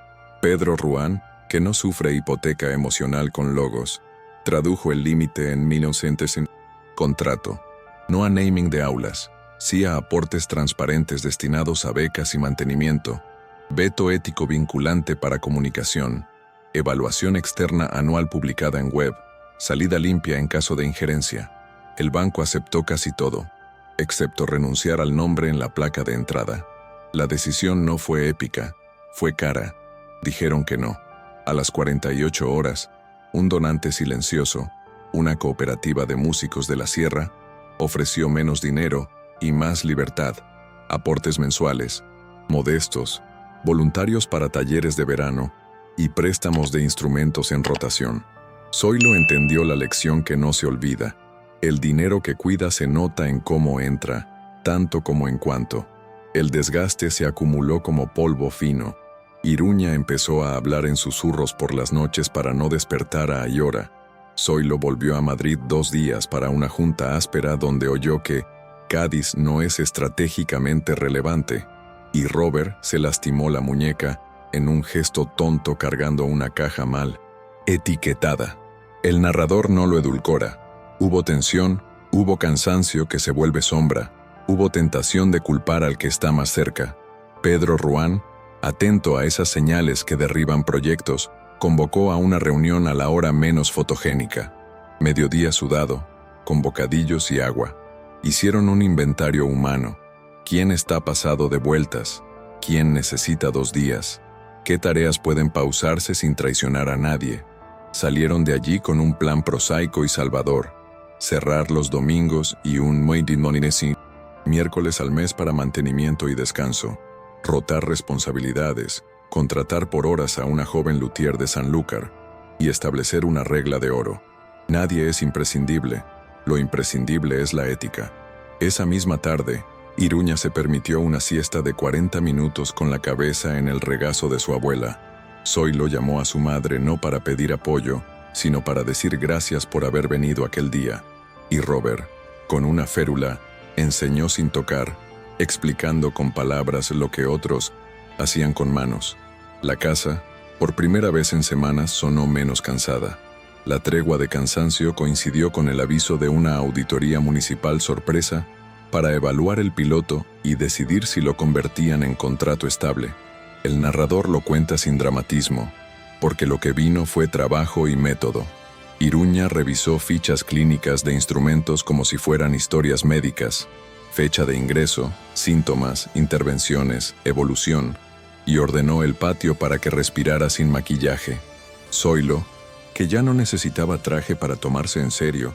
Pedro Ruán, que no sufre hipoteca emocional con logos. Tradujo el límite en 1900 en contrato. No a naming de aulas, sí a aportes transparentes destinados a becas y mantenimiento. Veto ético vinculante para comunicación. Evaluación externa anual publicada en web. Salida limpia en caso de injerencia. El banco aceptó casi todo, excepto renunciar al nombre en la placa de entrada. La decisión no fue épica, fue cara. Dijeron que no. A las 48 horas, un donante silencioso, una cooperativa de músicos de la sierra, ofreció menos dinero y más libertad, aportes mensuales, modestos, voluntarios para talleres de verano y préstamos de instrumentos en rotación. Zoilo entendió la lección que no se olvida. El dinero que cuida se nota en cómo entra, tanto como en cuánto. El desgaste se acumuló como polvo fino. Iruña empezó a hablar en susurros por las noches para no despertar a Ayora. Zoilo volvió a Madrid 2 días para una junta áspera donde oyó que Cádiz no es estratégicamente relevante, y Robert se lastimó la muñeca en un gesto tonto cargando una caja mal etiquetada. El narrador no lo edulcora. Hubo tensión, hubo cansancio que se vuelve sombra, hubo tentación de culpar al que está más cerca. Pedro Ruán, atento a esas señales que derriban proyectos, convocó a una reunión a la hora menos fotogénica. Mediodía sudado, con bocadillos y agua. Hicieron un inventario humano. ¿Quién está pasado de vueltas? ¿Quién necesita 2 días? ¿Qué tareas pueden pausarse sin traicionar a nadie? Salieron de allí con un plan prosaico y salvador. Cerrar los domingos y un miércoles al mes para mantenimiento y descanso. Rotar responsabilidades, contratar por horas a una joven luthier de Sanlúcar y establecer una regla de oro. Nadie es imprescindible, lo imprescindible es la ética. Esa misma tarde, Iruña se permitió una siesta de 40 minutos con la cabeza en el regazo de su abuela. Zoilo llamó a su madre no para pedir apoyo, sino para decir gracias por haber venido aquel día. Y Robert, con una férula, enseñó sin tocar, explicando con palabras lo que otros hacían con manos. La casa, por primera vez en semanas, sonó menos cansada. La tregua de cansancio coincidió con el aviso de una auditoría municipal sorpresa para evaluar el piloto y decidir si lo convertían en contrato estable. El narrador lo cuenta sin dramatismo, porque lo que vino fue trabajo y método. Iruña revisó fichas clínicas de instrumentos como si fueran historias médicas, fecha de ingreso, síntomas, intervenciones, evolución, y ordenó el patio para que respirara sin maquillaje. Zoilo, que ya no necesitaba traje para tomarse en serio,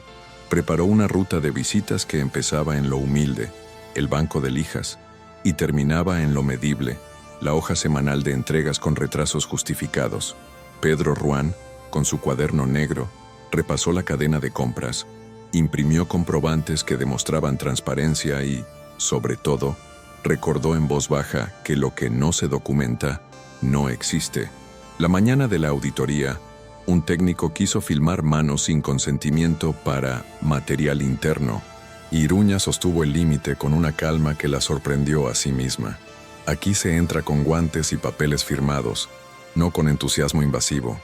preparó una ruta de visitas que empezaba en lo humilde, el banco de lijas, y terminaba en lo medible, la hoja semanal de entregas con retrasos justificados. Pedro Ruán, con su cuaderno negro, repasó la cadena de compras, imprimió comprobantes que demostraban transparencia y, sobre todo, recordó en voz baja que lo que no se documenta no existe. La mañana de la auditoría, un técnico quiso filmar manos sin consentimiento para material interno. Iruña sostuvo el límite con una calma que la sorprendió a sí misma. Aquí se entra con guantes y papeles firmados, no con entusiasmo invasivo.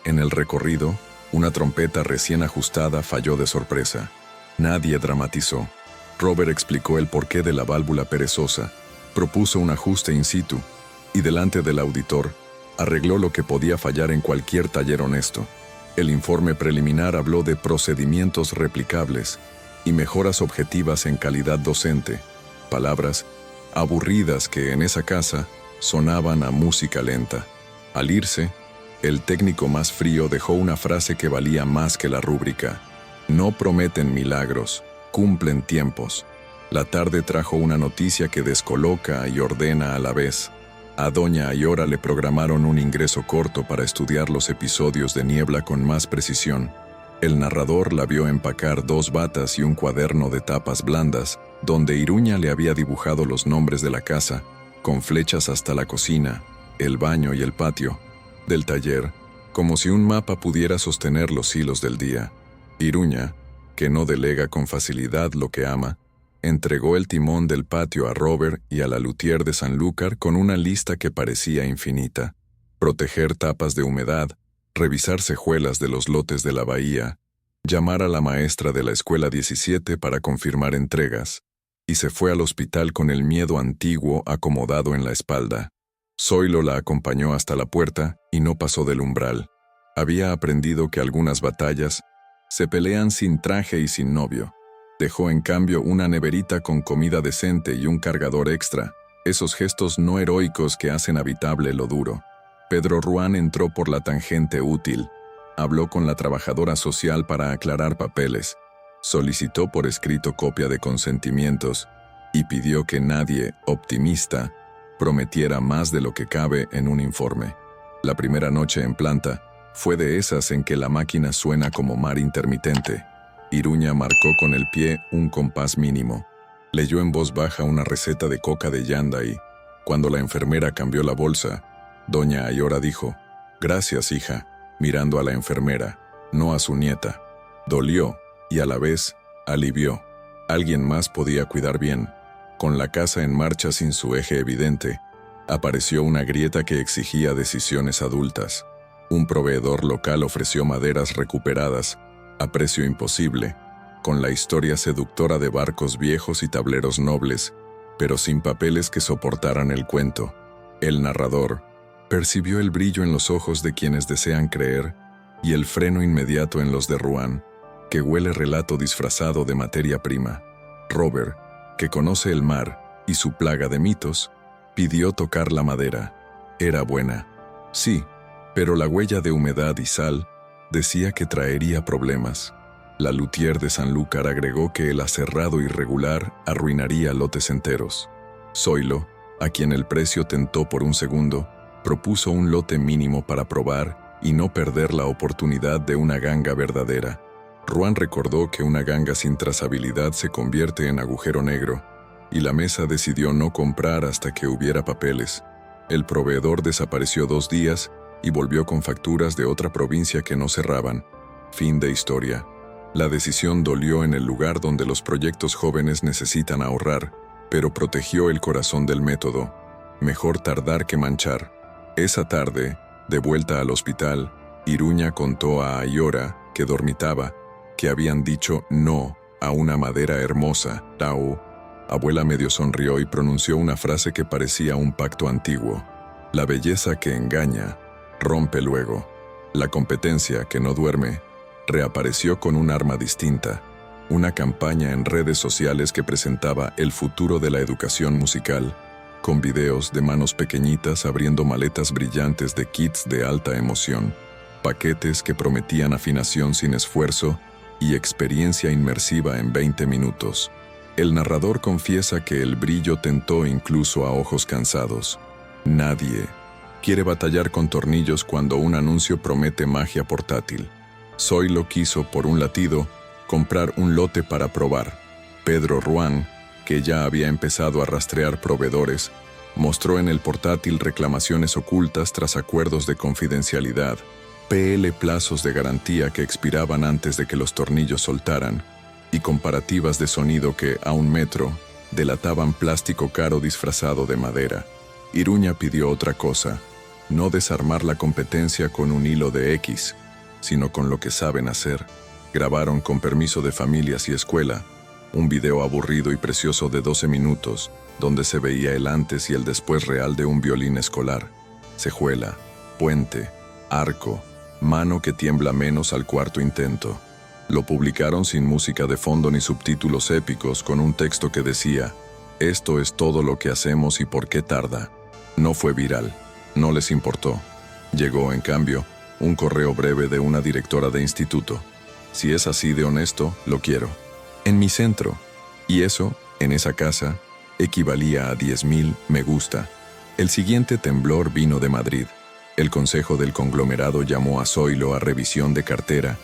En el recorrido, una trompeta recién ajustada falló de sorpresa. Nadie dramatizó. Robert explicó el porqué de la válvula perezosa, propuso un ajuste in situ, y delante del auditor, arregló lo que podía fallar en cualquier taller honesto. El informe preliminar habló de procedimientos replicables y mejoras objetivas en calidad docente, palabras aburridas que en esa casa sonaban a música lenta. Al irse, el técnico más frío dejó una frase que valía más que la rúbrica. No prometen milagros, cumplen tiempos. La tarde trajo una noticia que descoloca y ordena a la vez. A doña Ayora le programaron un ingreso corto para estudiar los episodios de niebla con más precisión. El narrador la vio empacar 2 batas y un cuaderno de tapas blandas, donde Iruña le había dibujado los nombres de la casa, con flechas hasta la cocina, el baño y el patio del taller, como si un mapa pudiera sostener los hilos del día. Iruña, que no delega con facilidad lo que ama, entregó el timón del patio a Robert y a la luthier de Sanlúcar con una lista que parecía infinita. Proteger tapas de humedad, revisar cejuelas de los lotes de la bahía, llamar a la maestra de la escuela 17 para confirmar entregas, y se fue al hospital con el miedo antiguo acomodado en la espalda. Zoilo la acompañó hasta la puerta y no pasó del umbral. Había aprendido que algunas batallas se pelean sin traje y sin novio. Dejó en cambio una neverita con comida decente y un cargador extra, esos gestos no heroicos que hacen habitable lo duro. Pedro Ruán entró por la tangente útil. Habló con la trabajadora social para aclarar papeles, solicitó por escrito copia de consentimientos y pidió que nadie, optimista, prometiera más de lo que cabe en un informe. La primera noche en planta fue de esas en que la máquina suena como mar intermitente. Iruña marcó con el pie un compás mínimo. Leyó en voz baja una receta de coca de llanda y, cuando la enfermera cambió la bolsa, doña Ayora dijo: «Gracias, hija», mirando a la enfermera, no a su nieta. Dolió y a la vez alivió. Alguien más podía cuidar bien. Con la casa en marcha sin su eje evidente, apareció una grieta que exigía decisiones adultas. Un proveedor local ofreció maderas recuperadas, a precio imposible, con la historia seductora de barcos viejos y tableros nobles, pero sin papeles que soportaran el cuento. El narrador percibió el brillo en los ojos de quienes desean creer y el freno inmediato en los de Ruán, que huele relato disfrazado de materia prima. Robert, que conoce el mar y su plaga de mitos, pidió tocar la madera. Era buena. Sí, pero la huella de humedad y sal decía que traería problemas. La luthier de Sanlúcar agregó que el aserrado irregular arruinaría lotes enteros. Zoilo, a quien el precio tentó por un segundo, propuso un lote mínimo para probar y no perder la oportunidad de una ganga verdadera. Ruán recordó que una ganga sin trazabilidad se convierte en agujero negro, y la mesa decidió no comprar hasta que hubiera papeles. El proveedor desapareció 2 días y volvió con facturas de otra provincia que no cerraban. Fin de historia. La decisión dolió en el lugar donde los proyectos jóvenes necesitan ahorrar, pero protegió el corazón del método. Mejor tardar que manchar. Esa tarde, de vuelta al hospital, Iruña contó a Ayora, que dormitaba, que habían dicho no a una madera hermosa, Tau. Abuela medio sonrió y pronunció una frase que parecía un pacto antiguo. La belleza que engaña, rompe luego. La competencia que no duerme, reapareció con un arma distinta, una campaña en redes sociales que presentaba el futuro de la educación musical, con videos de manos pequeñitas abriendo maletas brillantes de kits de alta emoción, paquetes que prometían afinación sin esfuerzo y experiencia inmersiva en 20 minutos. El narrador confiesa que el brillo tentó incluso a ojos cansados. Nadie quiere batallar con tornillos cuando un anuncio promete magia portátil. Zoilo quiso, por un latido, comprar un lote para probar. Pedro Ruán, que ya había empezado a rastrear proveedores, mostró en el portátil reclamaciones ocultas tras acuerdos de confidencialidad, plazos de garantía que expiraban antes de que los tornillos soltaran, y comparativas de sonido que, a 1 metro, delataban plástico caro disfrazado de madera. Iruña pidió otra cosa: no desarmar la competencia con un hilo de X, sino con lo que saben hacer. Grabaron con permiso de familias y escuela un video aburrido y precioso de 12 minutos, donde se veía el antes y el después real de un violín escolar. Cejuela, puente, arco, mano que tiembla menos al 4º intento. Lo publicaron sin música de fondo ni subtítulos épicos, con un texto que decía: «Esto es todo lo que hacemos y por qué tarda». No fue viral, no les importó. Llegó, en cambio, un correo breve de una directora de instituto: «Si es así de honesto, lo quiero. En mi centro». Y eso, en esa casa, equivalía a 10.000 me gusta. El siguiente temblor vino de Madrid. El consejo del conglomerado llamó a Zoilo a revisión de cartera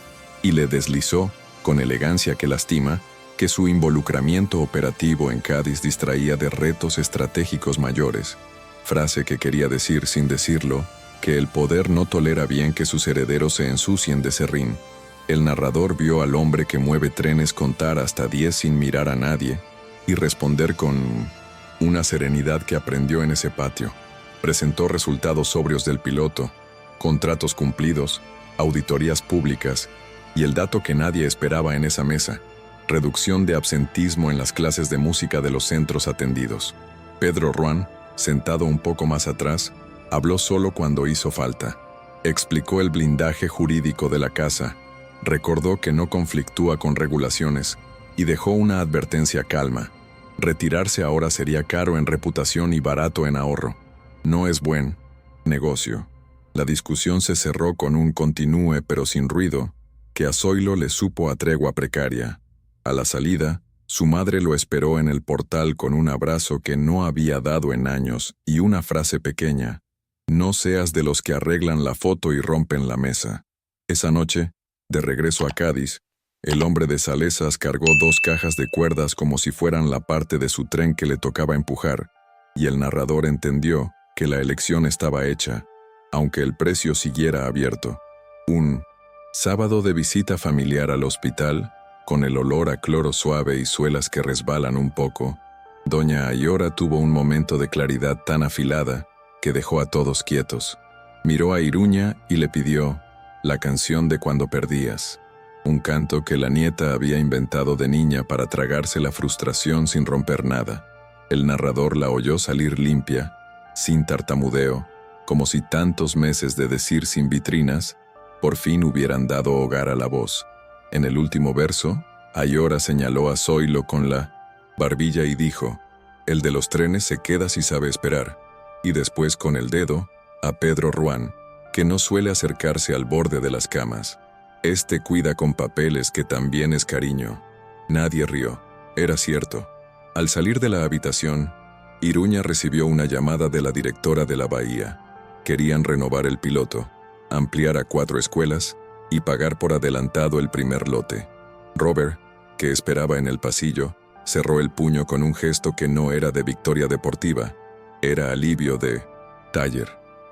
y le deslizó, con elegancia que lastima, que su involucramiento operativo en Cádiz distraía de retos estratégicos mayores. Frase que quería decir, sin decirlo, que el poder no tolera bien que sus herederos se ensucien de serrín. El narrador vio al hombre que mueve trenes contar hasta 10 sin mirar a nadie y responder con una serenidad que aprendió en ese patio. Presentó resultados sobrios del piloto, contratos cumplidos auditorías públicas y el dato que nadie esperaba en esa mesa: reducción de absentismo en las clases de música de los centros atendidos. Pedro Ruán, sentado un poco más atrás, habló solo cuando hizo falta. Explicó el blindaje jurídico de la casa, recordó que no conflictúa con regulaciones y dejó una advertencia calma: retirarse ahora sería caro en reputación y barato en ahorro. No es buen negocio. La discusión se cerró con un continúe pero sin ruido, que a Zoilo le supo a tregua precaria. A la salida, su madre lo esperó en el portal con un abrazo que no había dado en años y una frase pequeña: no seas de los que arreglan la foto y rompen la mesa. Esa noche, de regreso a Cádiz, el hombre de Salesas cargó 2 cajas de cuerdas como si fueran la parte de su tren que le tocaba empujar, y el narrador entendió que la elección estaba hecha, aunque el precio siguiera abierto. Un sábado de visita familiar al hospital, con el olor a cloro suave y suelas que resbalan un poco, doña Ayora tuvo un momento de claridad tan afilada que dejó a todos quietos. Miró a Iruña y le pidió la canción de Cuando perdías, un canto que la nieta había inventado de niña para tragarse la frustración sin romper nada. El narrador la oyó salir limpia, sin tartamudeo, como si tantos meses de decir sin vitrinas por fin hubieran dado hogar a la voz. En el último verso, Ayora señaló a Zoilo con la barbilla y dijo: el de los trenes se queda si sabe esperar. Y después con el dedo, a Pedro Ruán, que no suele acercarse al borde de las camas: este cuida con papeles que también es cariño. Nadie rió. Era cierto. Al salir de la habitación, Iruña recibió una llamada de la directora de la Bahía. Querían renovar el piloto, ampliar a 4 escuelas y pagar por adelantado el primer lote. Robert, que esperaba en el pasillo, cerró el puño con un gesto que no era de victoria deportiva, era alivio de taller.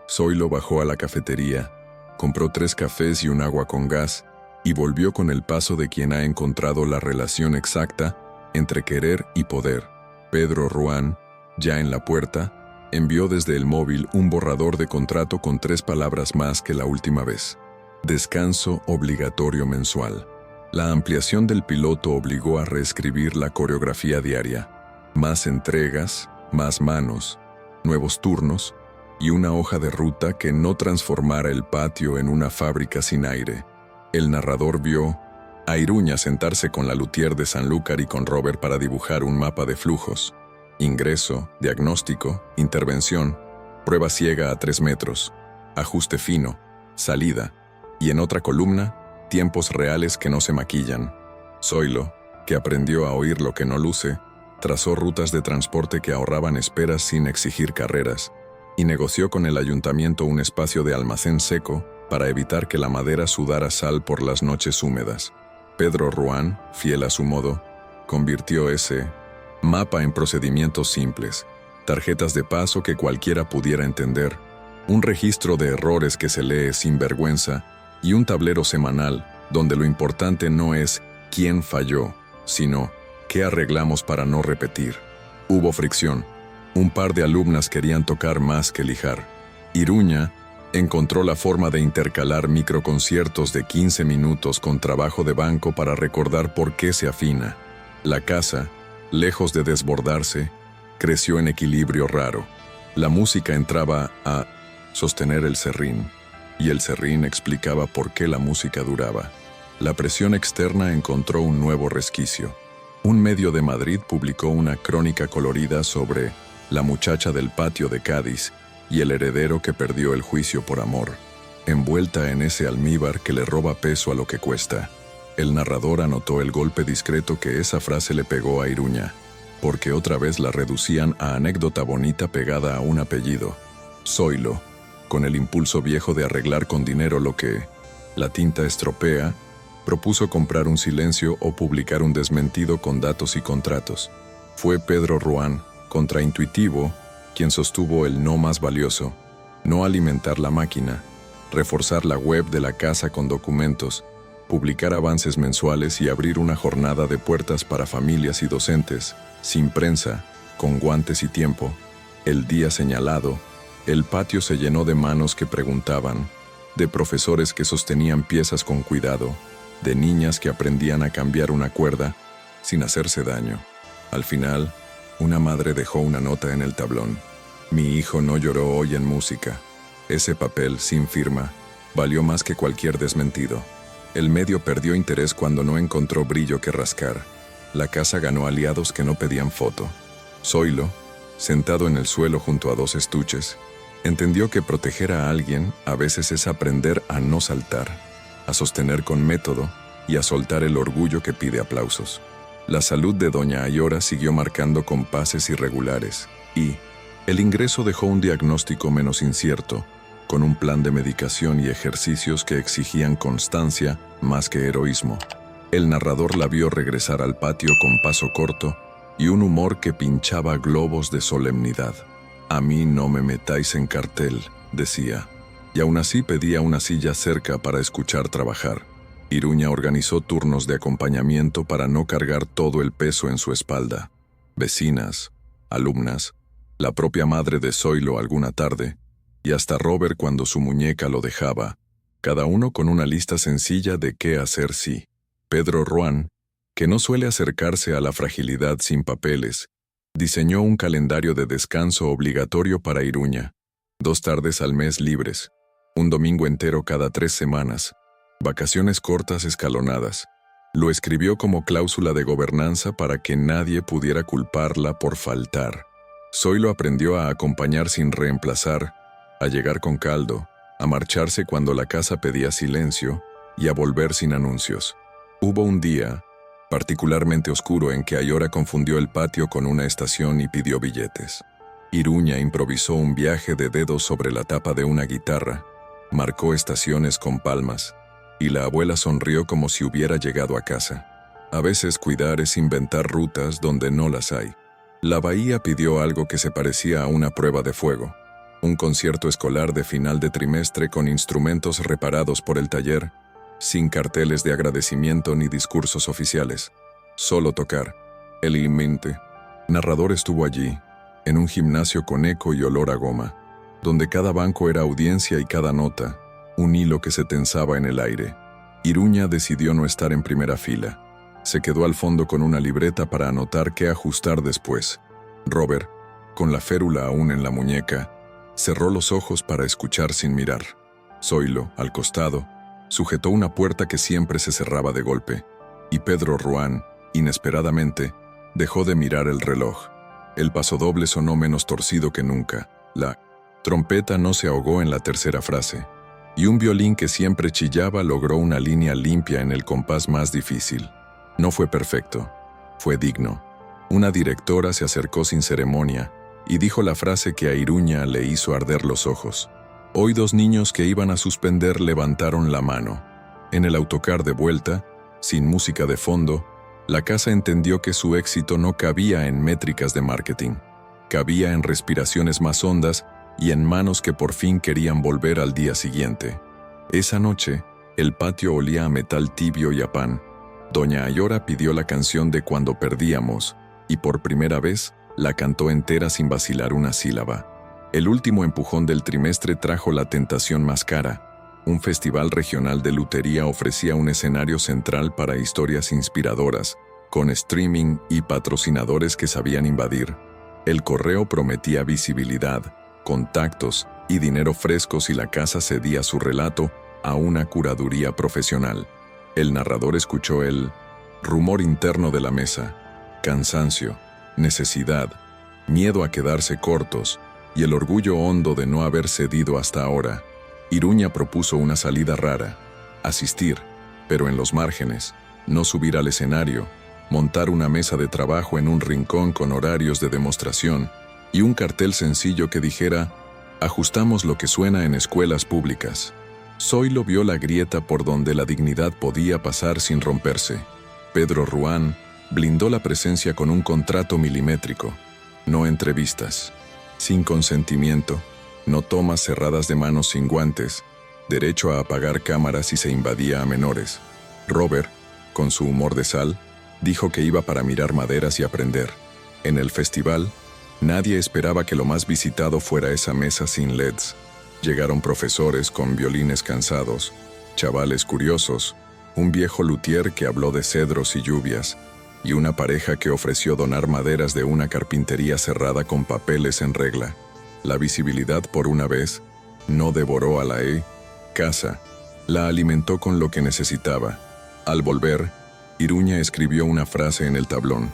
Zoilo bajó a la cafetería, compró 3 cafés y un agua con gas, y volvió con el paso de quien ha encontrado la relación exacta entre querer y poder. Pedro Ruán, ya en la puerta, envió desde el móvil un borrador de contrato con 3 palabras más que la última vez: descanso obligatorio mensual. La ampliación del piloto obligó a reescribir la coreografía diaria: más entregas, más manos, nuevos turnos y una hoja de ruta que no transformara el patio en una fábrica sin aire. El narrador vio a Iruña sentarse con la luthier de Sanlúcar y con Robert para dibujar un mapa de flujos: ingreso, diagnóstico, intervención, prueba ciega a 3 metros, ajuste fino, salida, y en otra columna, tiempos reales que no se maquillan. Zoilo, que aprendió a oír lo que no luce, trazó rutas de transporte que ahorraban esperas sin exigir carreras, y negoció con el ayuntamiento un espacio de almacén seco para evitar que la madera sudara sal por las noches húmedas. Pedro Ruán, fiel a su modo, convirtió ese mapa en procedimientos simples, tarjetas de paso que cualquiera pudiera entender, un registro de errores que se lee sin vergüenza y un tablero semanal donde lo importante no es quién falló, sino qué arreglamos para no repetir. Hubo fricción. Un par de alumnas querían tocar más que lijar. Iruña encontró la forma de intercalar microconciertos de 15 minutos con trabajo de banco para recordar por qué se afina. La casa, lejos de desbordarse, creció en equilibrio raro. La música entraba a sostener el serrín, y el serrín explicaba por qué la música duraba. La presión externa encontró un nuevo resquicio. Un medio de Madrid publicó una crónica colorida sobre la muchacha del patio de Cádiz y el heredero que perdió el juicio por amor, envuelta en ese almíbar que le roba peso a lo que cuesta. El narrador anotó el golpe discreto que esa frase le pegó a Iruña, porque otra vez la reducían a anécdota bonita pegada a un apellido. Zoilo, con el impulso viejo de arreglar con dinero lo que la tinta estropea, propuso comprar un silencio o publicar un desmentido con datos y contratos. Fue Pedro Ruán, contraintuitivo, quien sostuvo el no más valioso: no alimentar la máquina, reforzar la web de la casa con documentos, publicar avances mensuales y abrir una jornada de puertas para familias y docentes, sin prensa, con guantes y tiempo. El día señalado, el patio se llenó de manos que preguntaban: de profesores que sostenían piezas con cuidado, de niñas que aprendían a cambiar una cuerda sin hacerse daño. Al final, una madre dejó una nota en el tablón. Mi hijo no lloró hoy en música. Ese papel, sin firma, valió más que cualquier desmentido. El medio perdió interés cuando no encontró brillo que rascar. La casa ganó aliados que no pedían foto. Zoilo, sentado en el suelo junto a dos estuches, entendió que proteger a alguien a veces es aprender a no saltar, a sostener con método y a soltar el orgullo que pide aplausos. La salud de doña Ayora siguió marcando compases irregulares y el ingreso dejó un diagnóstico menos incierto, con un plan de medicación y ejercicios que exigían constancia más que heroísmo. El narrador la vio regresar al patio con paso corto y un humor que pinchaba globos de solemnidad. «A mí no me metáis en cartel», decía, y aún así pedía una silla cerca para escuchar trabajar. Iruña organizó turnos de acompañamiento para no cargar todo el peso en su espalda. Vecinas, alumnas, la propia madre de Zoilo alguna tarde, y hasta Robert cuando su muñeca lo dejaba, cada uno con una lista sencilla de qué hacer si. Pedro Ruán, que no suele acercarse a la fragilidad sin papeles, diseñó un calendario de descanso obligatorio para Iruña, 2 tardes al mes libres, un domingo entero cada 3 semanas, vacaciones cortas escalonadas. Lo escribió como cláusula de gobernanza para que nadie pudiera culparla por faltar. Zoilo aprendió a acompañar sin reemplazar, a llegar con caldo, a marcharse cuando la casa pedía silencio y a volver sin anuncios. Hubo un día, particularmente oscuro, en que Ayora confundió el patio con una estación y pidió billetes. Iruña improvisó un viaje de dedos sobre la tapa de una guitarra, marcó estaciones con palmas, y la abuela sonrió como si hubiera llegado a casa. A veces cuidar es inventar rutas donde no las hay. La Bahía pidió algo que se parecía a una prueba de fuego, un concierto escolar de final de trimestre con instrumentos reparados por el taller, sin carteles de agradecimiento ni discursos oficiales. Solo tocar. El inminente narrador estuvo allí, en un gimnasio con eco y olor a goma, donde cada banco era audiencia y cada nota, un hilo que se tensaba en el aire. Iruña decidió no estar en primera fila. Se quedó al fondo con una libreta para anotar qué ajustar después. Robert, con la férula aún en la muñeca, cerró los ojos para escuchar sin mirar. Zoilo, al costado, sujetó una puerta que siempre se cerraba de golpe, y Pedro Ruán, inesperadamente, dejó de mirar el reloj. El pasodoble sonó menos torcido que nunca. La trompeta no se ahogó en la tercera frase, y un violín que siempre chillaba logró una línea limpia en el compás más difícil. No fue perfecto, fue digno. Una directora se acercó sin ceremonia y dijo la frase que a Iruña le hizo arder los ojos. Hoy 2 niños que iban a suspender levantaron la mano. En el autocar de vuelta, sin música de fondo, la casa entendió que su éxito no cabía en métricas de marketing. Cabía en respiraciones más hondas y en manos que por fin querían volver al día siguiente. Esa noche, el patio olía a metal tibio y a pan. Doña Ayora pidió la canción de Cuando perdíamos, y por primera vez la cantó entera sin vacilar una sílaba. El último empujón del trimestre trajo la tentación más cara. Un festival regional de lutería ofrecía un escenario central para historias inspiradoras, con streaming y patrocinadores que sabían invadir. El correo prometía visibilidad, contactos y dinero fresco si la casa cedía su relato a una curaduría profesional. El narrador escuchó el rumor interno de la mesa, cansancio, necesidad, miedo a quedarse cortos, y el orgullo hondo de no haber cedido hasta ahora. Iruña propuso una salida rara: asistir, pero en los márgenes, no subir al escenario, montar una mesa de trabajo en un rincón con horarios de demostración y un cartel sencillo que dijera: ajustamos lo que suena en escuelas públicas. Zoilo vio la grieta por donde la dignidad podía pasar sin romperse. Pedro Ruán blindó la presencia con un contrato milimétrico: no entrevistas, sin consentimiento, no tomas cerradas de manos sin guantes, derecho a apagar cámaras si se invadía a menores. Robert, con su humor de sal, dijo que iba para mirar maderas y aprender. En el festival, nadie esperaba que lo más visitado fuera esa mesa sin LEDs. Llegaron profesores con violines cansados, chavales curiosos, un viejo luthier que habló de cedros y lluvias, y una pareja que ofreció donar maderas de una carpintería cerrada con papeles en regla. La visibilidad, por una vez, no devoró a la casa, la alimentó con lo que necesitaba. Al volver, Iruña escribió una frase en el tablón: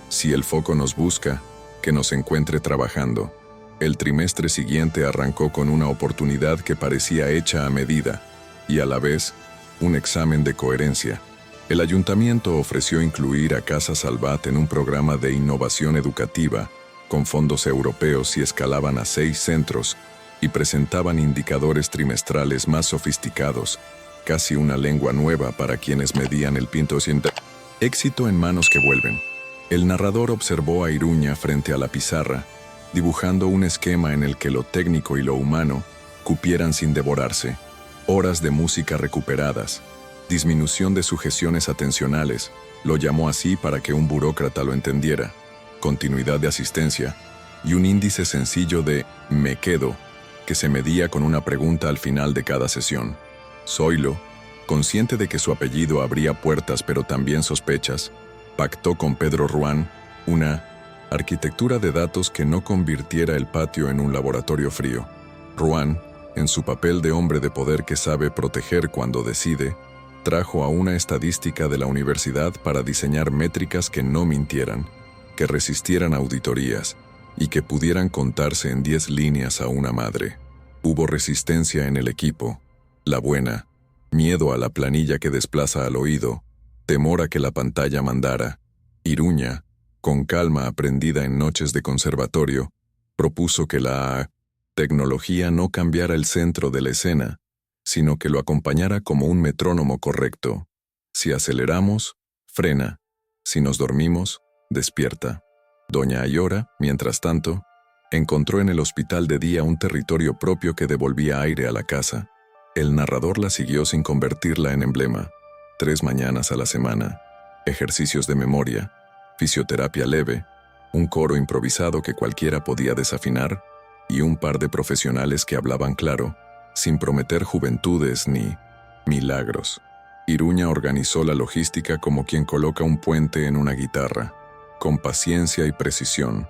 si el foco nos busca, que nos encuentre trabajando. El trimestre siguiente arrancó con una oportunidad que parecía hecha a medida, y a la vez, un examen de coherencia. El ayuntamiento ofreció incluir a Casa Salvat en un programa de innovación educativa, con fondos europeos si escalaban a 6 centros, y presentaban indicadores trimestrales más sofisticados, casi una lengua nueva para quienes medían el pinto sin éxito en manos que vuelven. El narrador observó a Iruña frente a la pizarra, dibujando un esquema en el que lo técnico y lo humano cupieran sin devorarse. Horas de música recuperadas, disminución de sujeciones atencionales, lo llamó así para que un burócrata lo entendiera, continuidad de asistencia y un índice sencillo de «me quedo», que se medía con una pregunta al final de cada sesión. Zoilo, consciente de que su apellido abría puertas pero también sospechas, pactó con Pedro Ruán una arquitectura de datos que no convirtiera el patio en un laboratorio frío. Ruán, en su papel de hombre de poder que sabe proteger cuando decide, trajo a una estadística de la universidad para diseñar métricas que no mintieran, que resistieran auditorías y que pudieran contarse en 10 líneas a una madre. Hubo resistencia en el equipo, la buena, miedo a la planilla que desplaza al oído, temor a que la pantalla mandara. Iruña, con calma aprendida en noches de conservatorio, propuso que la tecnología no cambiara el centro de la escena, sino que lo acompañara como un metrónomo correcto. Si aceleramos, frena. Si nos dormimos, despierta. Doña Ayora, mientras tanto, encontró en el hospital de día un territorio propio que devolvía aire a la casa. El narrador la siguió sin convertirla en emblema. 3 mañanas a la semana, ejercicios de memoria, fisioterapia leve, un coro improvisado que cualquiera podía desafinar y un par de profesionales que hablaban claro, sin prometer juventudes ni milagros. Iruña organizó la logística como quien coloca un puente en una guitarra, con paciencia y precisión,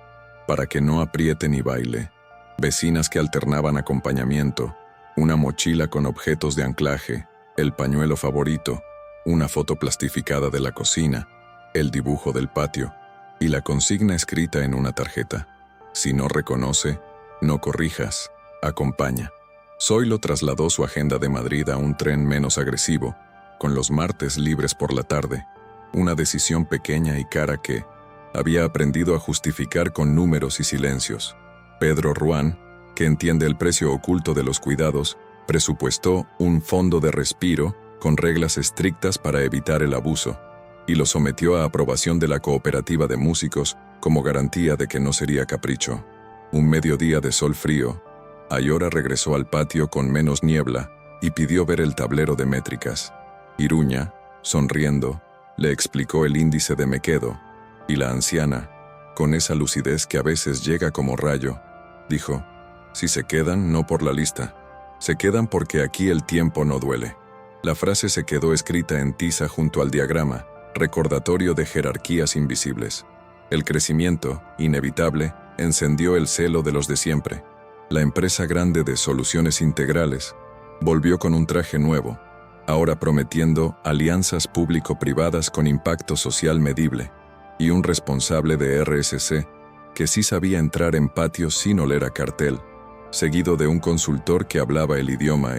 para que no apriete ni baile. Vecinas que alternaban acompañamiento, una mochila con objetos de anclaje, el pañuelo favorito, una foto plastificada de la cocina, el dibujo del patio y la consigna escrita en una tarjeta: si no reconoce, no corrijas, acompaña. Zoilo trasladó su agenda de Madrid a un tren menos agresivo, con los martes libres por la tarde, una decisión pequeña y cara que había aprendido a justificar con números y silencios. Pedro Ruán, que entiende el precio oculto de los cuidados, presupuestó un fondo de respiro con reglas estrictas para evitar el abuso, y lo sometió a aprobación de la cooperativa de músicos como garantía de que no sería capricho. Un mediodía de sol frío, Ayora regresó al patio con menos niebla y pidió ver el tablero de métricas. Iruña, sonriendo, le explicó el índice de me quedo, y la anciana, con esa lucidez que a veces llega como rayo, dijo: si se quedan, no por la lista, se quedan porque aquí el tiempo no duele. La frase se quedó escrita en tiza junto al diagrama, recordatorio de jerarquías invisibles. El crecimiento, inevitable, encendió el celo de los de siempre. La empresa grande de soluciones integrales volvió con un traje nuevo, ahora prometiendo alianzas público-privadas con impacto social medible, y un responsable de RSC que sí sabía entrar en patios sin oler a cartel, seguido de un consultor que hablaba el idioma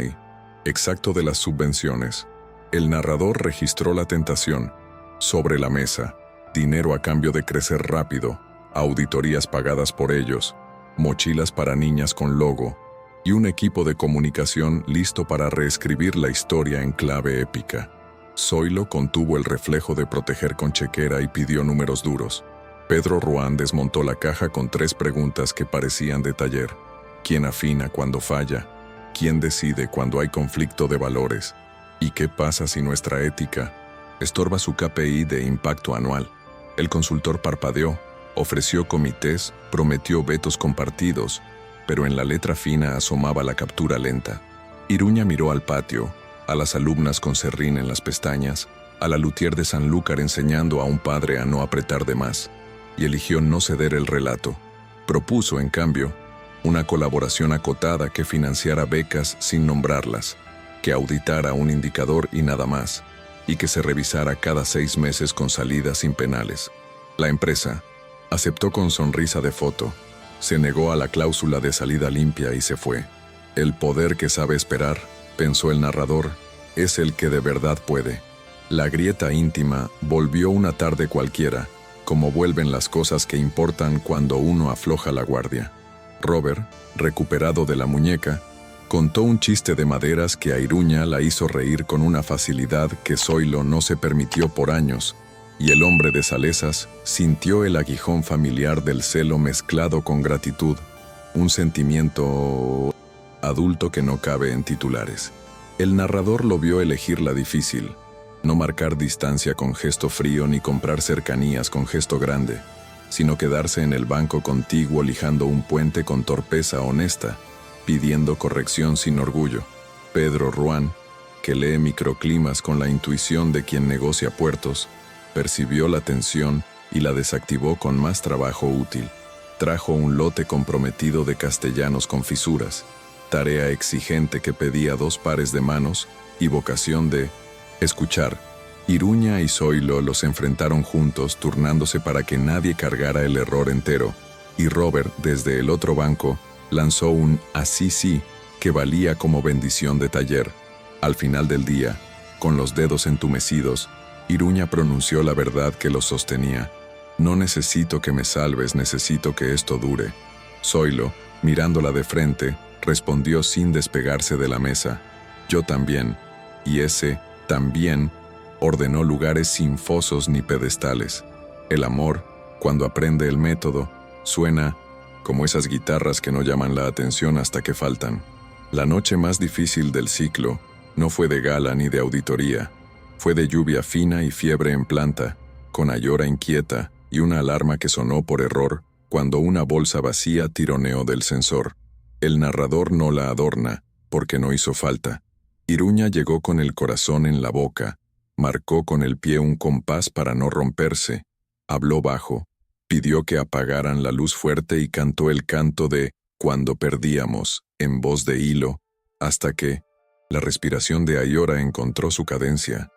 exacto de las subvenciones. El narrador registró la tentación. Sobre la mesa, dinero a cambio de crecer rápido, auditorías pagadas por ellos, mochilas para niñas con logo, y un equipo de comunicación listo para reescribir la historia en clave épica. Zoilo contuvo el reflejo de proteger con chequera y pidió números duros. Pedro Ruán desmontó la caja con 3 preguntas que parecían de taller. ¿Quién afina cuando falla? ¿Quién decide cuando hay conflicto de valores? ¿Y qué pasa si nuestra ética estorba su KPI de impacto anual? El consultor parpadeó, ofreció comités, prometió vetos compartidos, pero en la letra fina asomaba la captura lenta. Iruña miró al patio, a las alumnas con serrín en las pestañas, a la luthier de Sanlúcar enseñando a un padre a no apretar de más, y eligió no ceder el relato. Propuso, en cambio, una colaboración acotada que financiara becas sin nombrarlas, que auditara un indicador y nada más, y que se revisara cada 6 meses con salidas sin penales. La empresa aceptó con sonrisa de foto, se negó a la cláusula de salida limpia y se fue. El poder que sabe esperar, pensó el narrador, es el que de verdad puede. La grieta íntima volvió una tarde cualquiera, como vuelven las cosas que importan cuando uno afloja la guardia. Robert, recuperado de la muñeca, contó un chiste de maderas que a Iruña la hizo reír con una facilidad que Zoilo no se permitió por años, y el hombre de Salesas sintió el aguijón familiar del celo mezclado con gratitud, un sentimiento adulto que no cabe en titulares. El narrador lo vio elegir la difícil, no marcar distancia con gesto frío ni comprar cercanías con gesto grande, sino quedarse en el banco contiguo lijando un puente con torpeza honesta, pidiendo corrección sin orgullo. Pedro Ruán, que lee microclimas con la intuición de quien negocia puertos, percibió la tensión y la desactivó con más trabajo útil. Trajo un lote comprometido de castellanos con fisuras, tarea exigente que pedía 2 pares de manos y vocación de escuchar. Iruña y Zoilo los enfrentaron juntos, turnándose para que nadie cargara el error entero, y Robert, desde el otro banco, lanzó un así sí que valía como bendición de taller. Al final del día, con los dedos entumecidos, Iruña pronunció la verdad que los sostenía. No necesito que me salves, necesito que esto dure. Zoilo, mirándola de frente, respondió sin despegarse de la mesa. Yo también. Y ese también ordenó lugares sin fosos ni pedestales. El amor, cuando aprende el método, suena como esas guitarras que no llaman la atención hasta que faltan. La noche más difícil del ciclo no fue de gala ni de auditoría. Fue de lluvia fina y fiebre en planta, con Ayora inquieta y una alarma que sonó por error cuando una bolsa vacía tironeó del sensor. El narrador no la adorna, porque no hizo falta. Iruña llegó con el corazón en la boca, marcó con el pie un compás para no romperse, habló bajo, pidió que apagaran la luz fuerte y cantó el canto de Cuando perdíamos, en voz de hilo, hasta que la respiración de Ayora encontró su cadencia.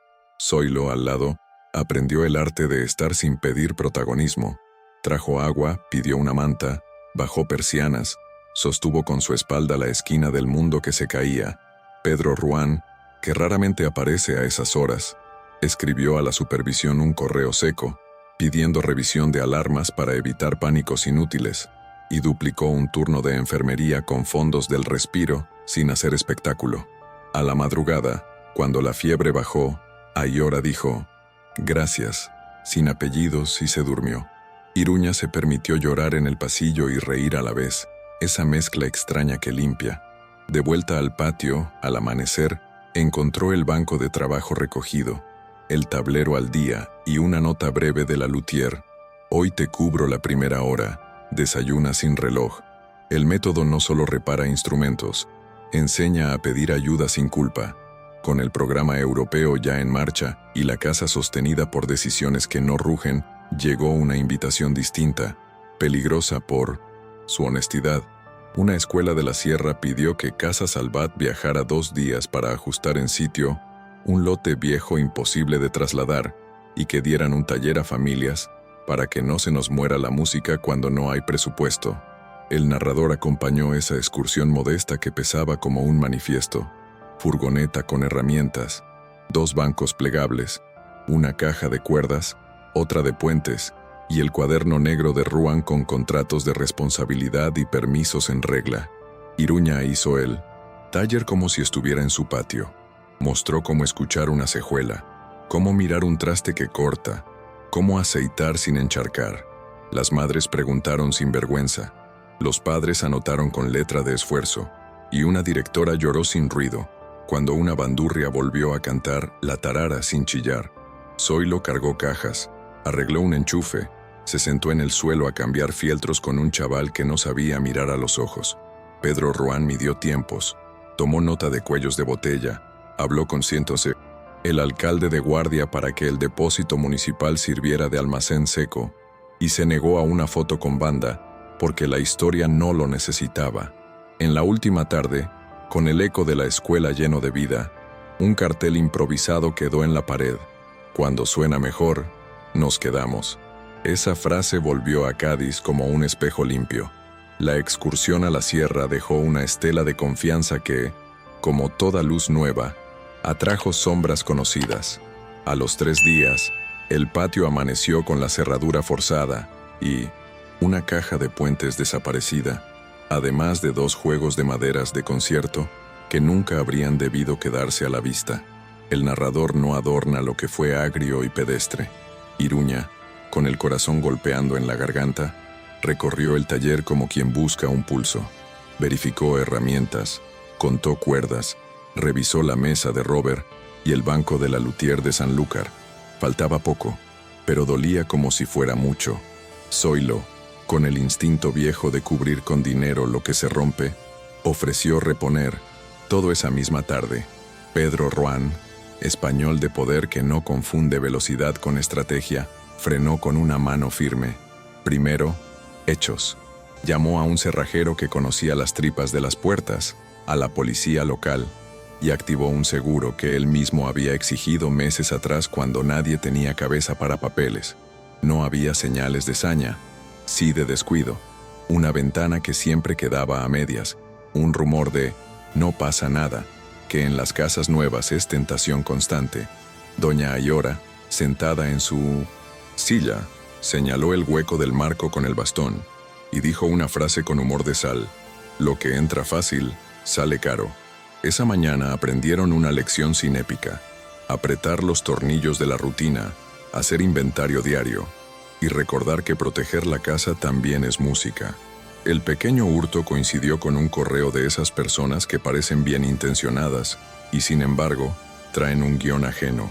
Zoilo, al lado, aprendió el arte de estar sin pedir protagonismo. Trajo agua, pidió una manta, bajó persianas, sostuvo con su espalda la esquina del mundo que se caía. Pedro Ruán, que raramente aparece a esas horas, escribió a la supervisión un correo seco, pidiendo revisión de alarmas para evitar pánicos inútiles, y duplicó un turno de enfermería con fondos del respiro, sin hacer espectáculo. A la madrugada, cuando la fiebre bajó, Ayora dijo, gracias, sin apellidos, y se durmió. Iruña se permitió llorar en el pasillo y reír a la vez, esa mezcla extraña que limpia. De vuelta al patio, al amanecer, encontró el banco de trabajo recogido, el tablero al día y una nota breve de la luthier. Hoy te cubro la primera hora, desayuna sin reloj. El método no solo repara instrumentos, enseña a pedir ayuda sin culpa. Con el programa europeo ya en marcha y la casa sostenida por decisiones que no rugen, llegó una invitación distinta, peligrosa por su honestidad. Una escuela de la sierra pidió que Casa Salvat viajara 2 días para ajustar en sitio un lote viejo imposible de trasladar y que dieran un taller a familias para que no se nos muera la música cuando no hay presupuesto. El narrador acompañó esa excursión modesta que pesaba como un manifiesto. Furgoneta con herramientas, 2 bancos plegables, una caja de cuerdas, otra de puentes, y el cuaderno negro de Ruán con contratos de responsabilidad y permisos en regla. Iruña hizo el taller como si estuviera en su patio. Mostró cómo escuchar una cejuela, cómo mirar un traste que corta, cómo aceitar sin encharcar. Las madres preguntaron sin vergüenza, los padres anotaron con letra de esfuerzo, y una directora lloró sin ruido, cuando una bandurria volvió a cantar la tarara sin chillar. Zoilo cargó cajas, arregló un enchufe, se sentó en el suelo a cambiar fieltros con un chaval que no sabía mirar a los ojos. Pedro Ruán midió tiempos, tomó nota de cuellos de botella, habló con el alcalde de guardia para que el depósito municipal sirviera de almacén seco, y se negó a una foto con banda, porque la historia no lo necesitaba. En la última tarde, con el eco de la escuela lleno de vida, un cartel improvisado quedó en la pared. Cuando suena mejor, nos quedamos. Esa frase volvió a Cádiz como un espejo limpio. La excursión a la sierra dejó una estela de confianza que, como toda luz nueva, atrajo sombras conocidas. A los 3 días, el patio amaneció con la cerradura forzada y una caja de puentes desaparecida, además de 2 juegos de maderas de concierto que nunca habrían debido quedarse a la vista. El narrador no adorna lo que fue agrio y pedestre. Iruña, con el corazón golpeando en la garganta, recorrió el taller como quien busca un pulso. Verificó herramientas, contó cuerdas, revisó la mesa de Robert y el banco de la luthier de Sanlúcar. Faltaba poco, pero dolía como si fuera mucho. Zoilo, con el instinto viejo de cubrir con dinero lo que se rompe, ofreció reponer, todo esa misma tarde. Pedro Ruán, español de poder que no confunde velocidad con estrategia, frenó con una mano firme. Primero, hechos. Llamó a un cerrajero que conocía las tripas de las puertas, a la policía local, y activó un seguro que él mismo había exigido meses atrás cuando nadie tenía cabeza para papeles. No había señales de saña, sí de descuido, una ventana que siempre quedaba a medias, un rumor de «no pasa nada», que en las casas nuevas es tentación constante. Doña Ayora, sentada en su silla, señaló el hueco del marco con el bastón y dijo una frase con humor de sal: «Lo que entra fácil, sale caro». Esa mañana aprendieron una lección cinépica: apretar los tornillos de la rutina, hacer inventario diario y recordar que proteger la casa también es música. El pequeño hurto coincidió con un correo de esas personas que parecen bien intencionadas y, sin embargo, traen un guión ajeno.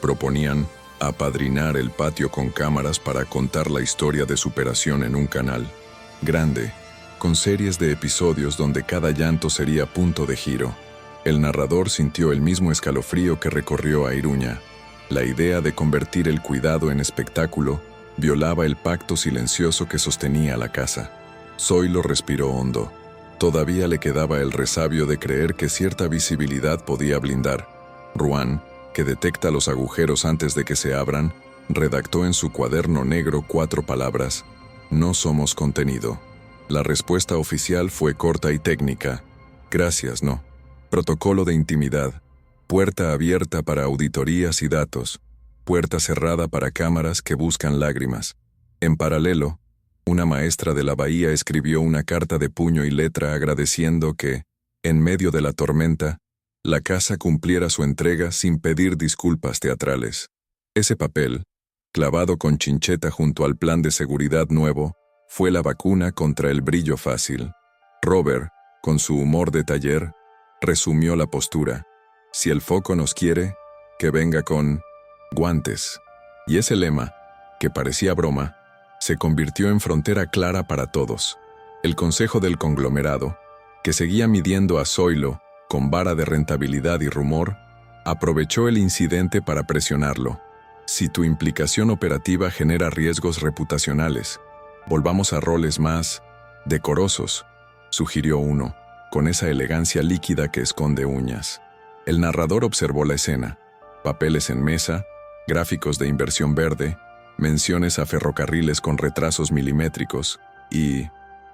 Proponían apadrinar el patio con cámaras para contar la historia de superación en un canal grande, con series de episodios donde cada llanto sería punto de giro. El narrador sintió el mismo escalofrío que recorrió a Iruña. La idea de convertir el cuidado en espectáculo violaba el pacto silencioso que sostenía la casa. Zoilo respiró hondo. Todavía le quedaba el resabio de creer que cierta visibilidad podía blindar. Ruán, que detecta los agujeros antes de que se abran, redactó en su cuaderno negro 4 palabras: «No somos contenido». La respuesta oficial fue corta y técnica: «Gracias, no». Protocolo de intimidad. Puerta abierta para auditorías y datos. Puerta cerrada para cámaras que buscan lágrimas. En paralelo, una maestra de la Bahía escribió una carta de puño y letra agradeciendo que, en medio de la tormenta, la casa cumpliera su entrega sin pedir disculpas teatrales. Ese papel, clavado con chincheta junto al plan de seguridad nuevo, fue la vacuna contra el brillo fácil. Robert, con su humor de taller, resumió la postura: «Si el foco nos quiere, que venga con guantes». Y ese lema, que parecía broma, se convirtió en frontera clara para todos. El consejo del conglomerado, que seguía midiendo a Zoilo con vara de rentabilidad y rumor, aprovechó el incidente para presionarlo. «Si tu implicación operativa genera riesgos reputacionales, volvamos a roles más decorosos», sugirió uno, con esa elegancia líquida que esconde uñas. El narrador observó la escena: papeles en mesa, gráficos de inversión verde, menciones a ferrocarriles con retrasos milimétricos y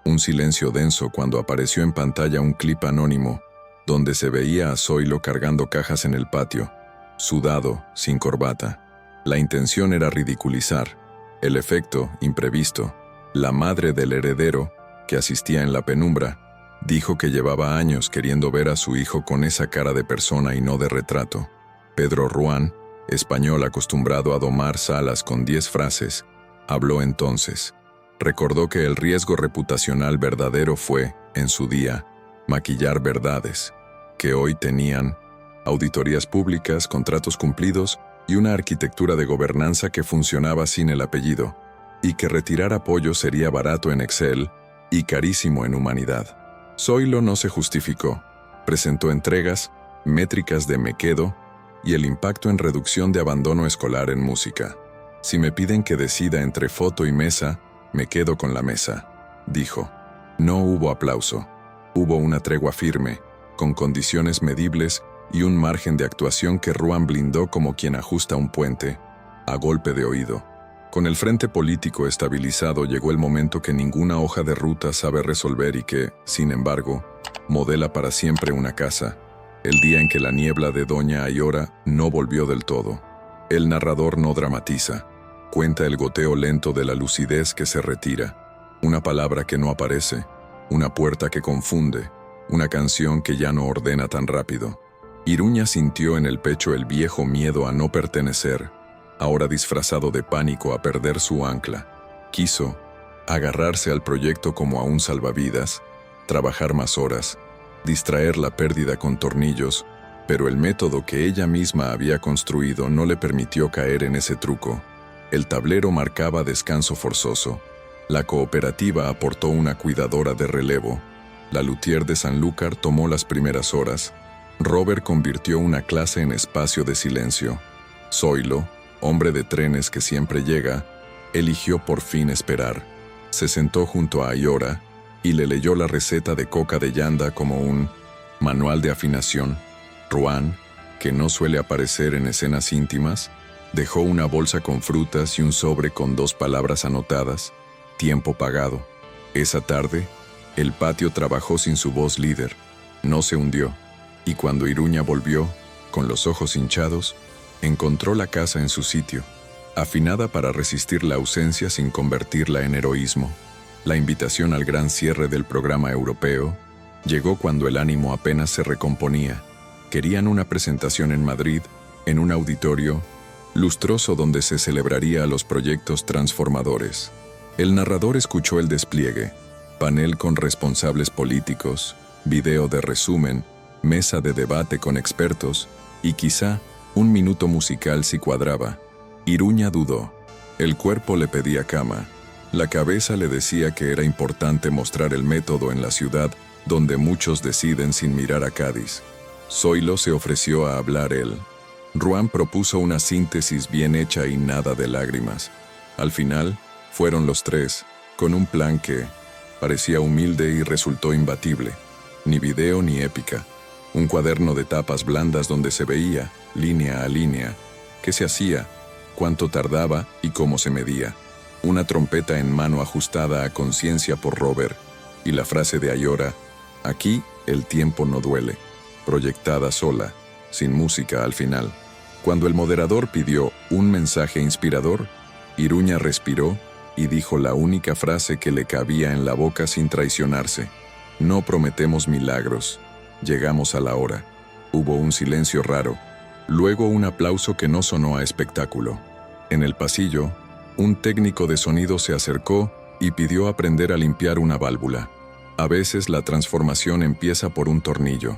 un silencio denso cuando apareció en pantalla un clip anónimo donde se veía a Zoilo cargando cajas en el patio, sudado, sin corbata. La intención era ridiculizar. El efecto, imprevisto. La madre del heredero, que asistía en la penumbra, dijo que llevaba años queriendo ver a su hijo con esa cara de persona y no de retrato. Pedro Ruán, español acostumbrado a domar salas con 10 frases, habló entonces. Recordó que el riesgo reputacional verdadero fue, en su día, maquillar verdades, que hoy tenían auditorías públicas, contratos cumplidos y una arquitectura de gobernanza que funcionaba sin el apellido, y que retirar apoyo sería barato en Excel y carísimo en humanidad. Zoilo no se justificó. Presentó entregas, métricas de me quedo y el impacto en reducción de abandono escolar en música. Si me piden que decida entre foto y mesa, me quedo con la mesa, dijo. No hubo aplauso. Hubo una tregua firme, con condiciones medibles y un margen de actuación que Ruan blindó como quien ajusta un puente, a golpe de oído. Con el frente político estabilizado llegó el momento que ninguna hoja de ruta sabe resolver y que, sin embargo, modela para siempre una casa, el día en que la niebla de Doña Ayora no volvió del todo. El narrador no dramatiza, cuenta el goteo lento de la lucidez que se retira, una palabra que no aparece, una puerta que confunde, una canción que ya no ordena tan rápido. Iruña sintió en el pecho el viejo miedo a no pertenecer, ahora disfrazado de pánico a perder su ancla. Quiso agarrarse al proyecto como a un salvavidas, trabajar más horas, distraer la pérdida con tornillos, pero el método que ella misma había construido no le permitió caer en ese truco. El tablero marcaba descanso forzoso. La cooperativa aportó una cuidadora de relevo. La luthier de Sanlúcar tomó las primeras horas. Robert convirtió una clase en espacio de silencio. Zoilo, hombre de trenes que siempre llega, eligió por fin esperar. Se sentó junto a Ayora y le leyó la receta de coca de llanda como un manual de afinación. Ruan, que no suele aparecer en escenas íntimas, dejó una bolsa con frutas y un sobre con 2 palabras anotadas: tiempo pagado. Esa tarde, el patio trabajó sin su voz líder. No se hundió, y cuando Iruña volvió, con los ojos hinchados, encontró la casa en su sitio, afinada para resistir la ausencia sin convertirla en heroísmo. La invitación al gran cierre del programa europeo llegó cuando el ánimo apenas se recomponía. Querían una presentación en Madrid, en un auditorio lustroso donde se celebraría los proyectos transformadores. El narrador escuchó el despliegue, panel con responsables políticos, video de resumen, mesa de debate con expertos y quizá un minuto musical si cuadraba. Iruña dudó. El cuerpo le pedía cama. La cabeza le decía que era importante mostrar el método en la ciudad donde muchos deciden sin mirar a Cádiz. Zoilo se ofreció a hablar él. Ruan propuso una síntesis bien hecha y nada de lágrimas. Al final, fueron los 3, con un plan que parecía humilde y resultó imbatible. Ni video ni épica. Un cuaderno de tapas blandas donde se veía, línea a línea, qué se hacía, cuánto tardaba y cómo se medía. Una trompeta en mano ajustada a conciencia por Robert, y la frase de Ayora: aquí el tiempo no duele, proyectada sola, sin música al final. Cuando el moderador pidió un mensaje inspirador, Iruña respiró y dijo la única frase que le cabía en la boca sin traicionarse: no prometemos milagros, llegamos a la hora. Hubo un silencio raro, luego un aplauso que no sonó a espectáculo. En el pasillo, un técnico de sonido se acercó y pidió aprender a limpiar una válvula. A veces la transformación empieza por un tornillo.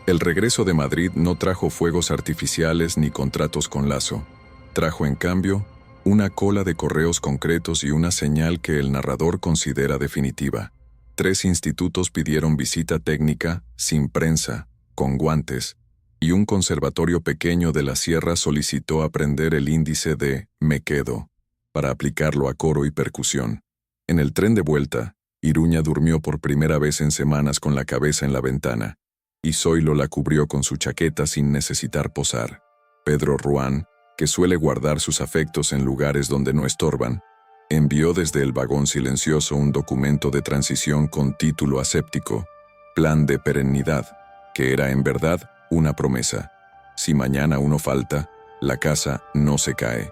El regreso de Madrid no trajo fuegos artificiales ni contratos con lazo. Trajo, en cambio, una cola de correos concretos y una señal que el narrador considera definitiva. 3 institutos pidieron visita técnica, sin prensa, con guantes, y un conservatorio pequeño de la sierra solicitó aprender el índice de «me quedo», para aplicarlo a coro y percusión. En el tren de vuelta, Iruña durmió por primera vez en semanas con la cabeza en la ventana, y Zoilo la cubrió con su chaqueta sin necesitar posar. Pedro Ruan, que suele guardar sus afectos en lugares donde no estorban, envió desde el vagón silencioso un documento de transición con título aséptico: Plan de Perennidad, que era en verdad una promesa. Si mañana uno falta, la casa no se cae.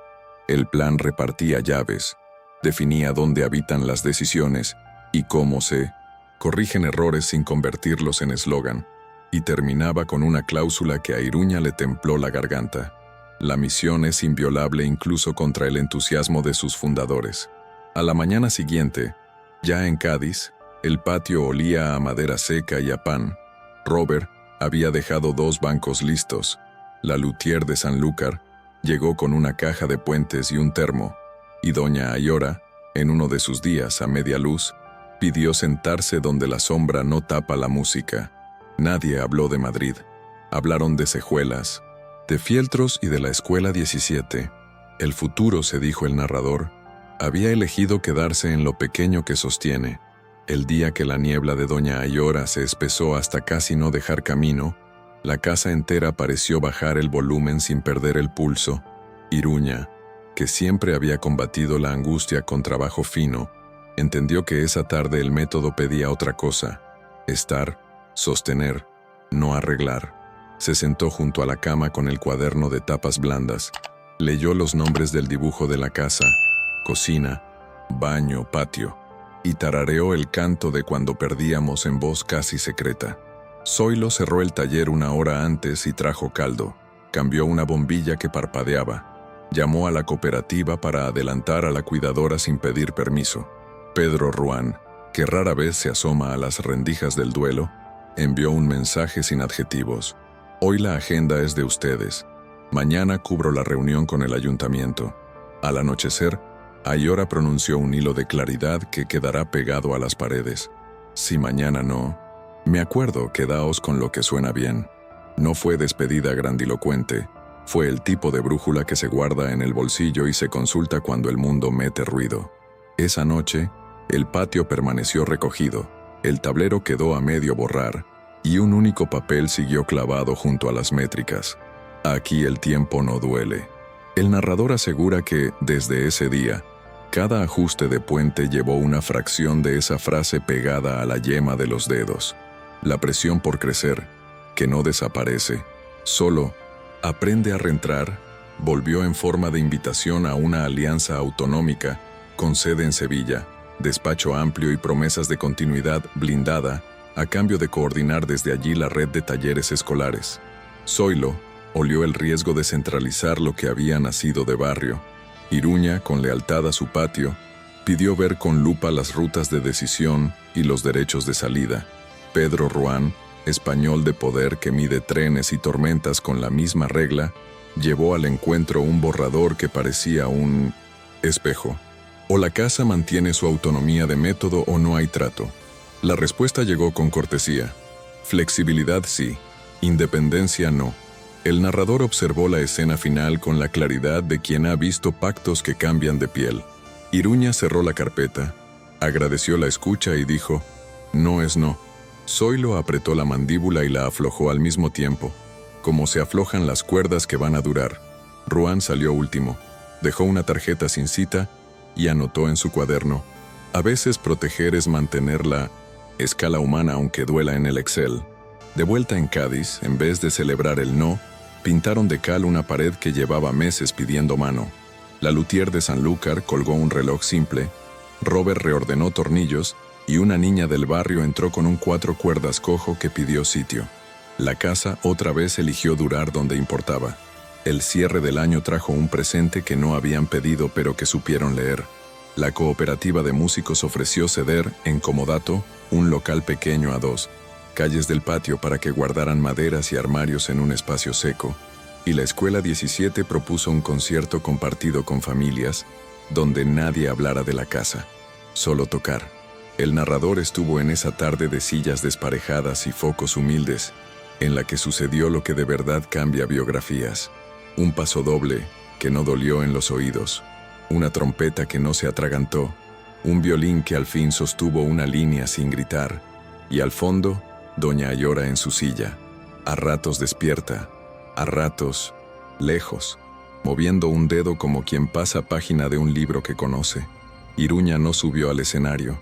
El plan repartía llaves, definía dónde habitan las decisiones y cómo se corrigen errores sin convertirlos en eslogan, y terminaba con una cláusula que a Iruña le templó la garganta. La misión es inviolable incluso contra el entusiasmo de sus fundadores. A la mañana siguiente, ya en Cádiz, el patio olía a madera seca y a pan. Robert había dejado 2 bancos listos. La luthier de Sanlúcar llegó con una caja de puentes y un termo, y doña Ayora, en uno de sus días a media luz, Pidió sentarse donde la sombra no tapa la música. Nadie habló de Madrid. Hablaron de Cejuelas, de fieltros y de la Escuela 17. El futuro, se dijo el narrador, había elegido quedarse en lo pequeño que sostiene. El día que la niebla de Doña Ayora se espesó hasta casi no dejar camino, la casa entera pareció bajar el volumen sin perder el pulso. Iruña, que siempre había combatido la angustia con trabajo fino, entendió que esa tarde el método pedía otra cosa: estar, sostener, no arreglar. Se sentó junto a la cama con el cuaderno de tapas blandas. Leyó los nombres del dibujo de la casa: cocina, baño, patio, y tarareó el canto de Cuando perdíamos en voz casi secreta. Zoilo cerró el taller una hora antes y trajo caldo. Cambió una bombilla que parpadeaba. Llamó a la cooperativa para adelantar a la cuidadora sin pedir permiso. Pedro Ruán, que rara vez se asoma a las rendijas del duelo, envió un mensaje sin adjetivos. Hoy la agenda es de ustedes. Mañana cubro la reunión con el ayuntamiento. Al anochecer, Ayora pronunció un hilo de claridad que quedará pegado a las paredes. Si mañana no... Me acuerdo, quedaos con lo que suena bien. No fue despedida grandilocuente. Fue el tipo de brújula que se guarda en el bolsillo y se consulta cuando el mundo mete ruido. Esa noche, el patio permaneció recogido, el tablero quedó a medio borrar, y un único papel siguió clavado junto a las métricas. Aquí el tiempo no duele. El narrador asegura que, desde ese día, cada ajuste de puente llevó una fracción de esa frase pegada a la yema de los dedos. La presión por crecer, que no desaparece, solo aprende a reentrar, volvió en forma de invitación a una alianza autonómica, con sede en Sevilla, despacho amplio y promesas de continuidad blindada, a cambio de coordinar desde allí la red de talleres escolares. Zoilo olió el riesgo de centralizar lo que había nacido de barrio. Iruña, con lealtad a su patio, pidió ver con lupa las rutas de decisión y los derechos de salida. Pedro Ruán, español de poder que mide trenes y tormentas con la misma regla, llevó al encuentro un borrador que parecía un espejo. O la casa mantiene su autonomía de método o no hay trato. La respuesta llegó con cortesía. Flexibilidad sí, independencia no. El narrador observó la escena final con la claridad de quien ha visto pactos que cambian de piel. Iruña cerró la carpeta, agradeció la escucha y dijo: no es no. Zoilo apretó la mandíbula y la aflojó al mismo tiempo, como se aflojan las cuerdas que van a durar. Ruán salió último, dejó una tarjeta sin cita y anotó en su cuaderno: a veces proteger es mantener la escala humana aunque duela en el Excel. De vuelta en Cádiz, en vez de celebrar el no, pintaron de cal una pared que llevaba meses pidiendo mano. La luthier de Sanlúcar colgó un reloj simple, Robert reordenó tornillos y una niña del barrio entró con un 4 cuerdas cojo que pidió sitio. La casa otra vez eligió durar donde importaba. El cierre del año trajo un presente que no habían pedido pero que supieron leer. La cooperativa de músicos ofreció ceder, en comodato, un local pequeño a 2 calles del patio para que guardaran maderas y armarios en un espacio seco, y la Escuela 17 propuso un concierto compartido con familias, donde nadie hablara de la casa, solo tocar. El narrador estuvo en esa tarde de sillas desparejadas y focos humildes, en la que sucedió lo que de verdad cambia biografías. Un pasodoble que no dolió en los oídos, una trompeta que no se atragantó, un violín que al fin sostuvo una línea sin gritar, y al fondo, Doña Ayora en su silla, a ratos despierta, a ratos lejos, moviendo un dedo como quien pasa página de un libro que conoce. Iruña no subió al escenario,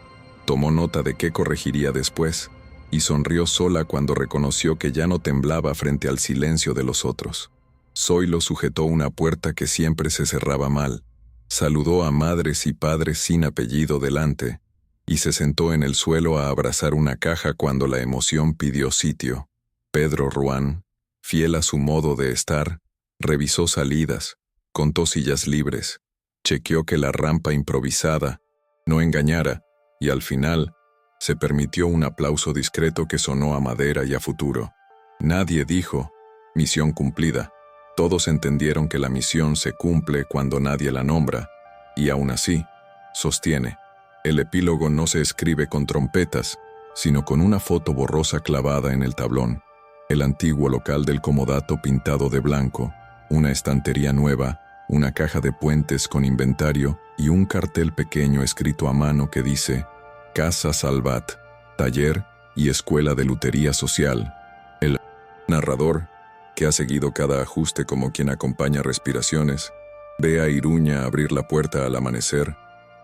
tomó nota de qué corregiría después, y sonrió sola cuando reconoció que ya no temblaba frente al silencio de los otros. Zoilo sujetó una puerta que siempre se cerraba mal, saludó a madres y padres sin apellido delante, y se sentó en el suelo a abrazar una caja cuando la emoción pidió sitio. Pedro Ruán, fiel a su modo de estar, revisó salidas, contó sillas libres, chequeó que la rampa improvisada no engañara, y al final se permitió un aplauso discreto que sonó a madera y a futuro. Nadie dijo, misión cumplida. Todos entendieron que la misión se cumple cuando nadie la nombra, y aún así, sostiene. El epílogo no se escribe con trompetas, sino con una foto borrosa clavada en el tablón, el antiguo local del comodato pintado de blanco, una estantería nueva, una caja de puentes con inventario y un cartel pequeño escrito a mano que dice Casa Salvat, taller y escuela de lutería social. El narrador, que ha seguido cada ajuste como quien acompaña respiraciones, ve a Iruña abrir la puerta al amanecer,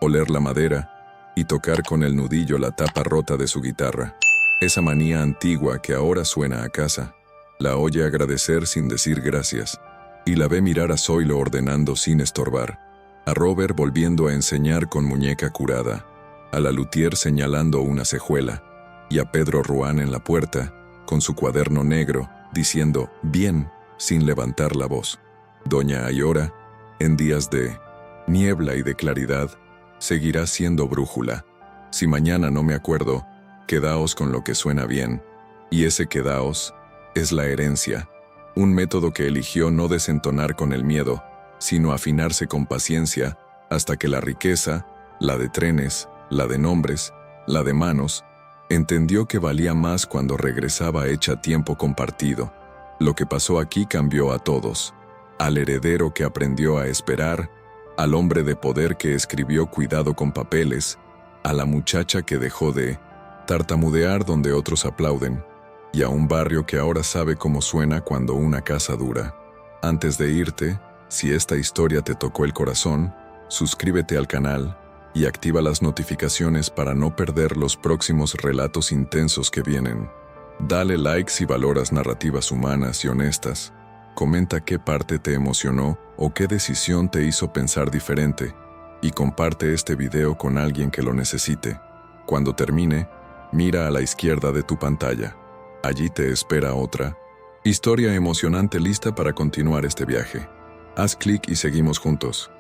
oler la madera y tocar con el nudillo la tapa rota de su guitarra. Esa manía antigua que ahora suena a casa. La oye agradecer sin decir gracias, y la ve mirar a Zoilo ordenando sin estorbar, a Robert volviendo a enseñar con muñeca curada, a la luthier señalando una cejuela, y a Pedro Ruán en la puerta, con su cuaderno negro, diciendo «bien», sin levantar la voz. Doña Ayora, en días de niebla y de claridad, seguirá siendo brújula. Si mañana no me acuerdo, quedaos con lo que suena bien. Y ese quedaos es la herencia, un método que eligió no desentonar con el miedo, sino afinarse con paciencia hasta que la riqueza, la de trenes, la de nombres, la de manos, entendió que valía más cuando regresaba hecha tiempo compartido. Lo que pasó aquí cambió a todos, al heredero que aprendió a esperar, al hombre de poder que escribió cuidado con papeles, a la muchacha que dejó de tartamudear donde otros aplauden, y a un barrio que ahora sabe cómo suena cuando una casa dura. Antes de irte, si esta historia te tocó el corazón, suscríbete al canal y activa las notificaciones para no perder los próximos relatos intensos que vienen. Dale like si valoras narrativas humanas y honestas. Comenta qué parte te emocionó o qué decisión te hizo pensar diferente, y comparte este video con alguien que lo necesite. Cuando termine, mira a la izquierda de tu pantalla. Allí te espera otra historia emocionante lista para continuar este viaje. Haz clic y seguimos juntos.